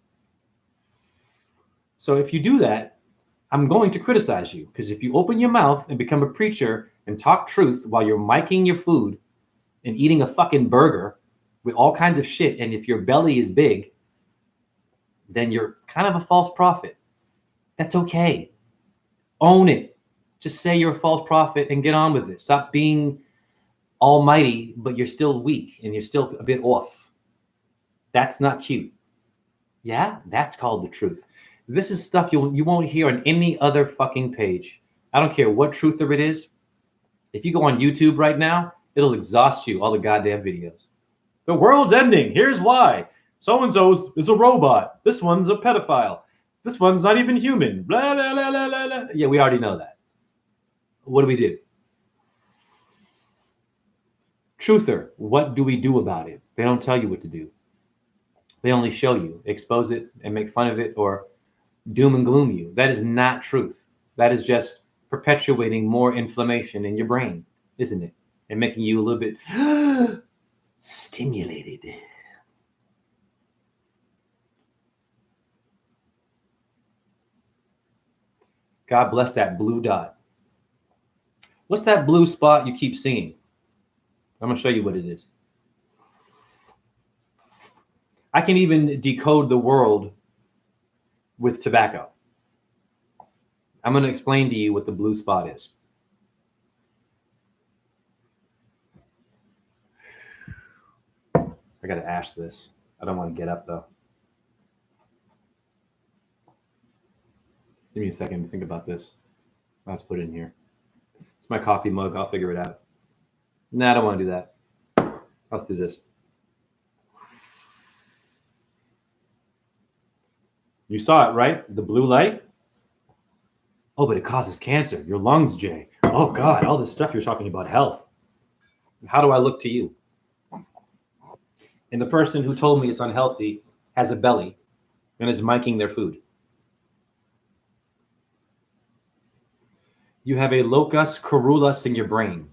So if you do that, I'm going to criticize you, because if you open your mouth and become a preacher and talk truth while you're miking your food and eating a fucking burger with all kinds of shit, and if your belly is big, then you're kind of a false prophet. That's okay. Own it. Just say you're a false prophet and get on with it. Stop being almighty, but you're still weak and you're still a bit off. That's not cute. Yeah, that's called the truth. This is stuff you won't hear on any other fucking page. I don't care what truther it is. If you go on YouTube right now, it'll exhaust you, all the goddamn videos. The world's ending. Here's why. So-and-so is a robot. This one's a pedophile. This one's not even human. Blah, blah, blah, blah, blah. Yeah, we already know that. What do we do? Truther, what do we do about it? They don't tell you what to do. They only show you, expose it, and make fun of it, or doom and gloom you. That is not truth. That is just perpetuating more inflammation in your brain, isn't it? And making you a little bit stimulated. God bless that blue dot. What's that blue spot you keep seeing? I'm going to show you what it is. I can even decode the world with tobacco. I'm going to explain to you what the blue spot is. I got to ash this. I don't want to get up, though. Give me a second to think about this. Let's put it in here. It's my coffee mug. I'll figure it out. Nah, I don't want to do that. Let's do this. You saw it, right? The blue light? Oh, but it causes cancer. Your lungs, Jay. Oh, God, all this stuff you're talking about health. How do I look to you? And the person who told me it's unhealthy has a belly and is miking their food. You have a locus coeruleus in your brain.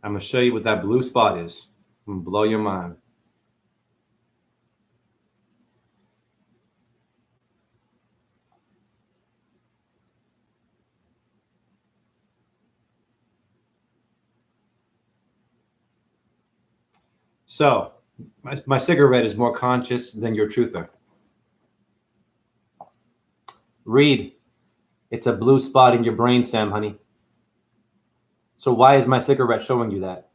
I'm going to show you what that blue spot is. I'm going to blow your mind. So, my cigarette is more conscious than your truther. Read. It's a blue spot in your brainstem, honey. So why is my cigarette showing you that?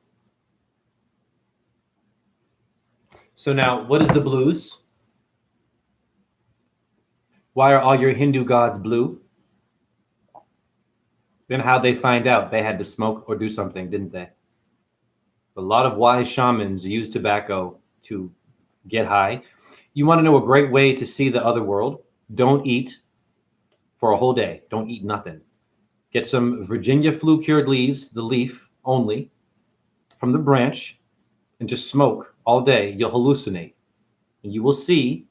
So now, what is the blues? Why are all your Hindu gods blue? Then how'd they find out? They had to smoke or do something, didn't they? A lot of wise shamans use tobacco to get high. You want to know a great way to see the other world? Don't eat for a whole day. Don't eat nothing. Get some Virginia flu cured leaves, the leaf only, from the branch, and just smoke all day. You'll hallucinate. And you will see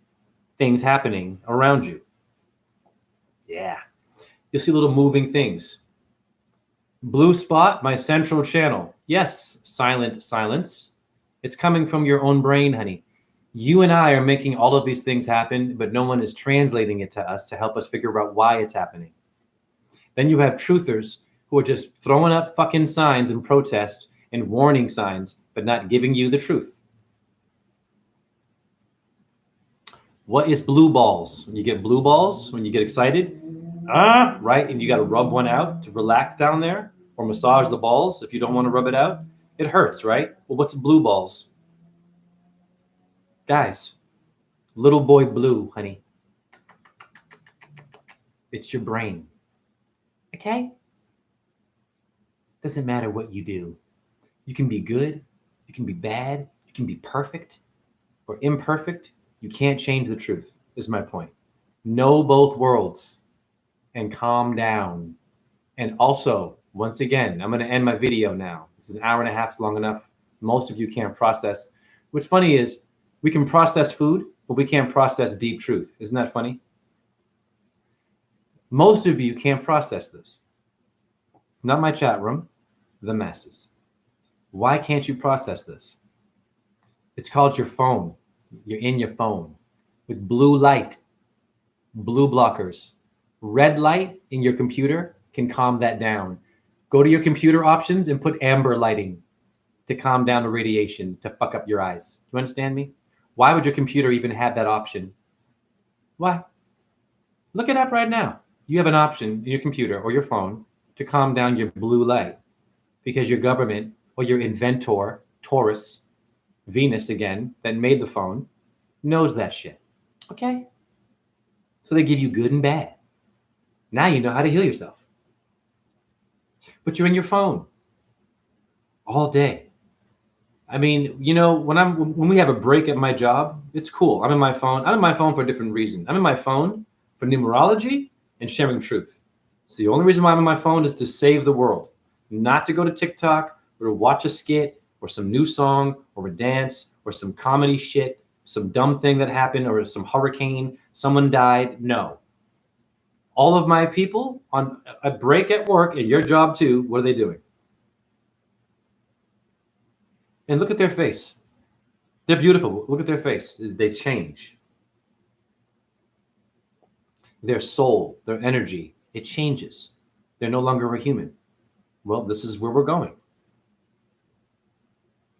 things happening around you. Yeah. You'll see little moving things. Blue spot, my central channel. Yes, silent silence. It's coming from your own brain, honey. You and I are making all of these things happen, but no one is translating it to us to help us figure out why it's happening. Then you have truthers who are just throwing up fucking signs and protest and warning signs, but not giving you the truth. What is blue balls? When you get blue balls, when you get excited, right? And you got to rub one out to relax down there or massage the balls if you don't want to rub it out. It hurts, right? Well, what's blue balls? Guys, little boy blue, honey. It's your brain. Okay? Doesn't matter what you do. You can be good, you can be bad, you can be perfect or imperfect. You can't change the truth, is my point. Know both worlds and calm down. And also, once again, I'm going to end my video now. This is an hour and a half, long enough. Most of you can't process. What's funny is we can process food, but we can't process deep truth. Isn't that funny? Most of you can't process this. Not my chat room, the masses. Why can't you process this? It's called your phone. You're in your phone with blue light, blue blockers. Red light in your computer can calm that down. Go to your computer options and put amber lighting to calm down the radiation to fuck up your eyes. Do you understand me? Why would your computer even have that option? Why? Look it up right now. You have an option in your computer or your phone to calm down your blue light because your government or your inventor, Taurus, Venus again, that made the phone, knows that shit. Okay? So they give you good and bad. Now you know how to heal yourself. But you're in your phone all day. I mean, you know, when we have a break at my job, it's cool. I'm in my phone. I'm in my phone for a different reason. I'm in my phone for numerology and sharing truth. So the only reason why I'm on my phone is to save the world, not to go to TikTok or to watch a skit or some new song or a dance or some comedy shit, some dumb thing that happened or some hurricane, someone died. No. All of my people on a break at work, and your job too, what are they doing? And look at their face. They're beautiful. Look at their face. They change. their soul, their energy, it changes. They're no longer a human. Well, this is where we're going.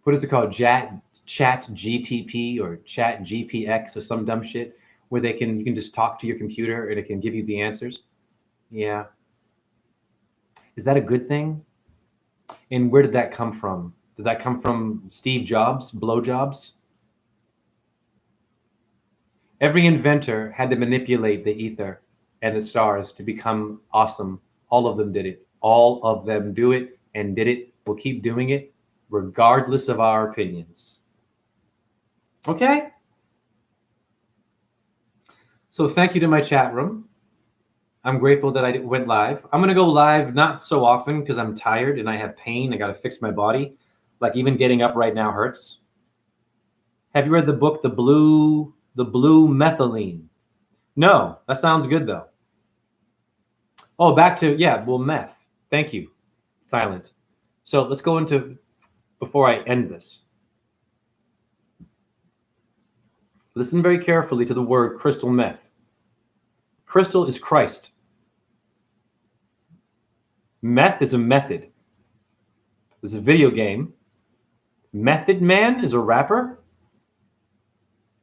What is it called? Chat GTP or Chat GPX or some dumb shit where you can just talk to your computer and it can give you the answers. Yeah. Is that a good thing? And where did that come from? Did that come from Steve Jobs, blowjobs? Every inventor had to manipulate the ether and the stars to become awesome. All of them did it. All of them do it and did it. Will keep doing it regardless of our opinions. Okay? So thank you to my chat room. I'm grateful that I went live. I'm going to go live not so often because I'm tired and I have pain. I got to fix my body. Like even getting up right now hurts. Have you read the book, The Blue Methylene? No, that sounds good though. Oh, back to, meth. Thank you. Silent. So let's go into, before I end this. Listen very carefully to the word crystal meth. Crystal is Christ. Meth is a method. There's a video game. Method Man is a rapper.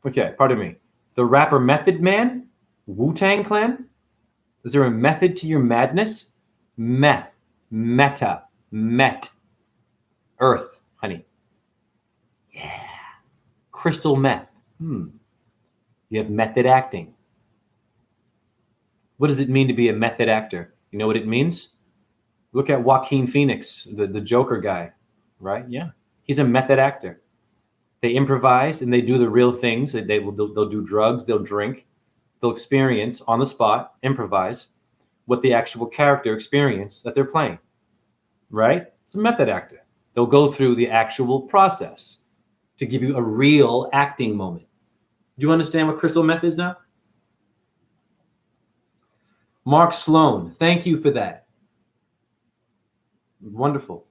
Okay, pardon me. The rapper Method Man, Wu-Tang Clan. Is there a method to your madness? Meth, meta, met, earth, honey. Yeah. Crystal meth. You have method acting. What does it mean to be a method actor? You know what it means? Look at Joaquin Phoenix, the Joker guy, right? Yeah. He's a method actor. They improvise and they do the real things. They'll do drugs, they'll drink, they'll experience on the spot, improvise what the actual character experience that they're playing, right? It's a method actor. They'll go through the actual process to give you a real acting moment. Do you understand what crystal meth is now? Mark Sloan, thank you for that. Wonderful.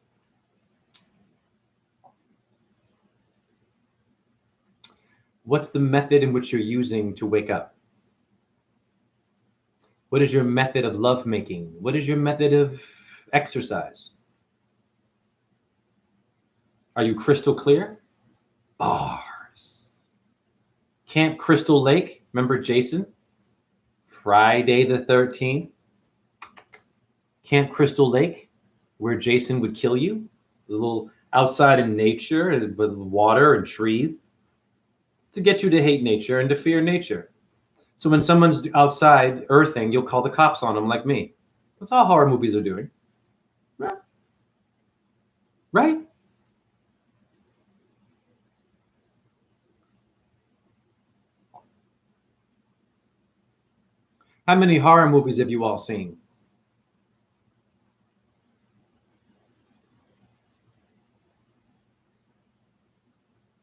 What's the method in which you're using to wake up? What is your method of lovemaking? What is your method of exercise? Are you crystal clear? Bars. Camp Crystal Lake, remember Jason? Friday the 13th. Camp Crystal Lake, where Jason would kill you. A little outside in nature with water and trees. It's to get you to hate nature and to fear nature. So when someone's outside earthing, you'll call the cops on them like me. That's all horror movies are doing. Right? How many horror movies have you all seen?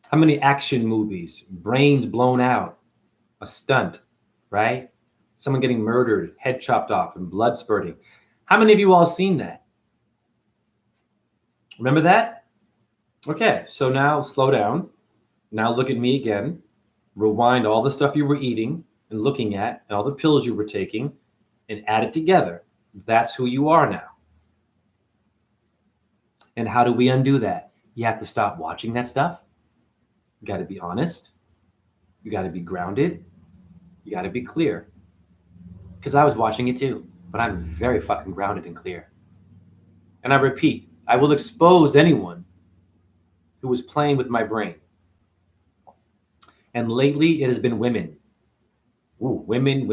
How many action movies? Brains blown out, a stunt, right? Someone getting murdered, head chopped off, and blood spurting. How many of you all seen that? Remember that? Okay, so now slow down. Now look at me again. Rewind all the stuff you were eating and looking at, and all the pills you were taking, and add it together. That's who you are now. And how do we undo that? You have to stop watching that stuff. You got to be honest. You got to be grounded. You got to be clear. Because I was watching it too, but I'm very fucking grounded and clear. And I repeat, I will expose anyone who was playing with my brain. And lately it has been women. Ooh, women.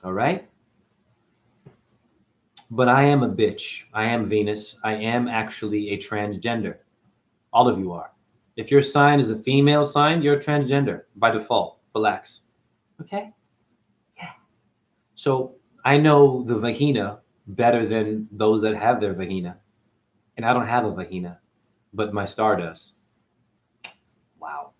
All right? But I am a bitch. I am Venus. I am actually a transgender. All of you are. If your sign is a female sign, you're a transgender by default. Relax. Okay? Yeah. So I know the vagina better than those that have their vagina. And I don't have a vagina, but my star does. Wow.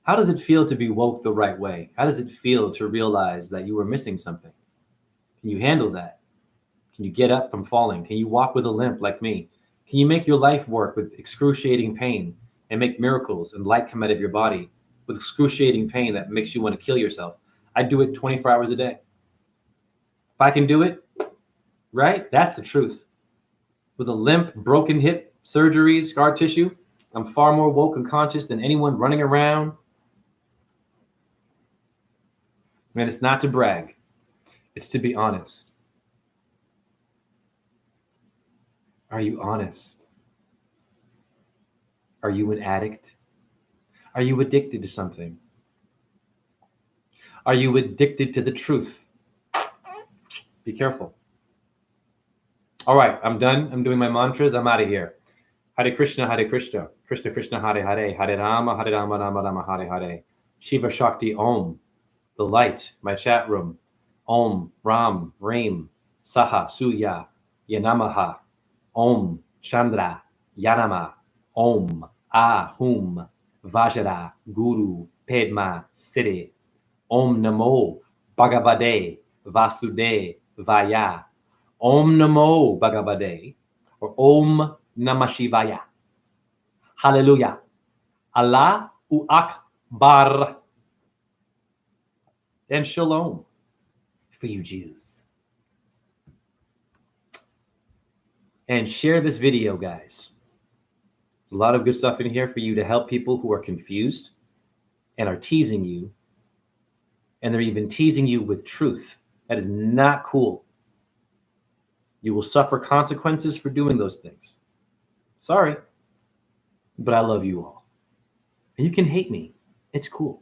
How does it feel to be woke the right way? How does it feel to realize that you were missing something? Can you handle that? Can you get up from falling? Can you walk with a limp like me? Can you make your life work with excruciating pain and make miracles and light come out of your body with excruciating pain that makes you want to kill yourself? I do it 24 hours a day. If I can do it, right? That's the truth. With a limp, broken hip, surgeries, scar tissue, I'm far more woke and conscious than anyone running around. And it's not to brag. It's to be honest. Are you honest? Are you an addict? Are you addicted to something? Are you addicted to the truth? Be careful. All right, I'm done. I'm doing my mantras. I'm out of here. Hare Krishna, Krishna Krishna, Hare Hare, Hare Rama, Rama Rama, Hare Hare. Shiva Shakti Om, the light, my chat room. Om, Ram, Reem, Saha, Suya, Yanamaha. Om, Chandra, Yanama. Om, Ahum, Vajra, Guru, Pedma, Siddhi. Om Namo, Bhagavate, Vasude, Vaya. Om Namo Bhagavate, or Om Namah Shivaya. Hallelujah. Allahu Akbar. And Shalom for you Jews. And share this video, guys. There's a lot of good stuff in here for you to help people who are confused and are teasing you. And they're even teasing you with truth. That is not cool. You will suffer consequences for doing those things. Sorry, but I love you all. And you can hate me. It's cool.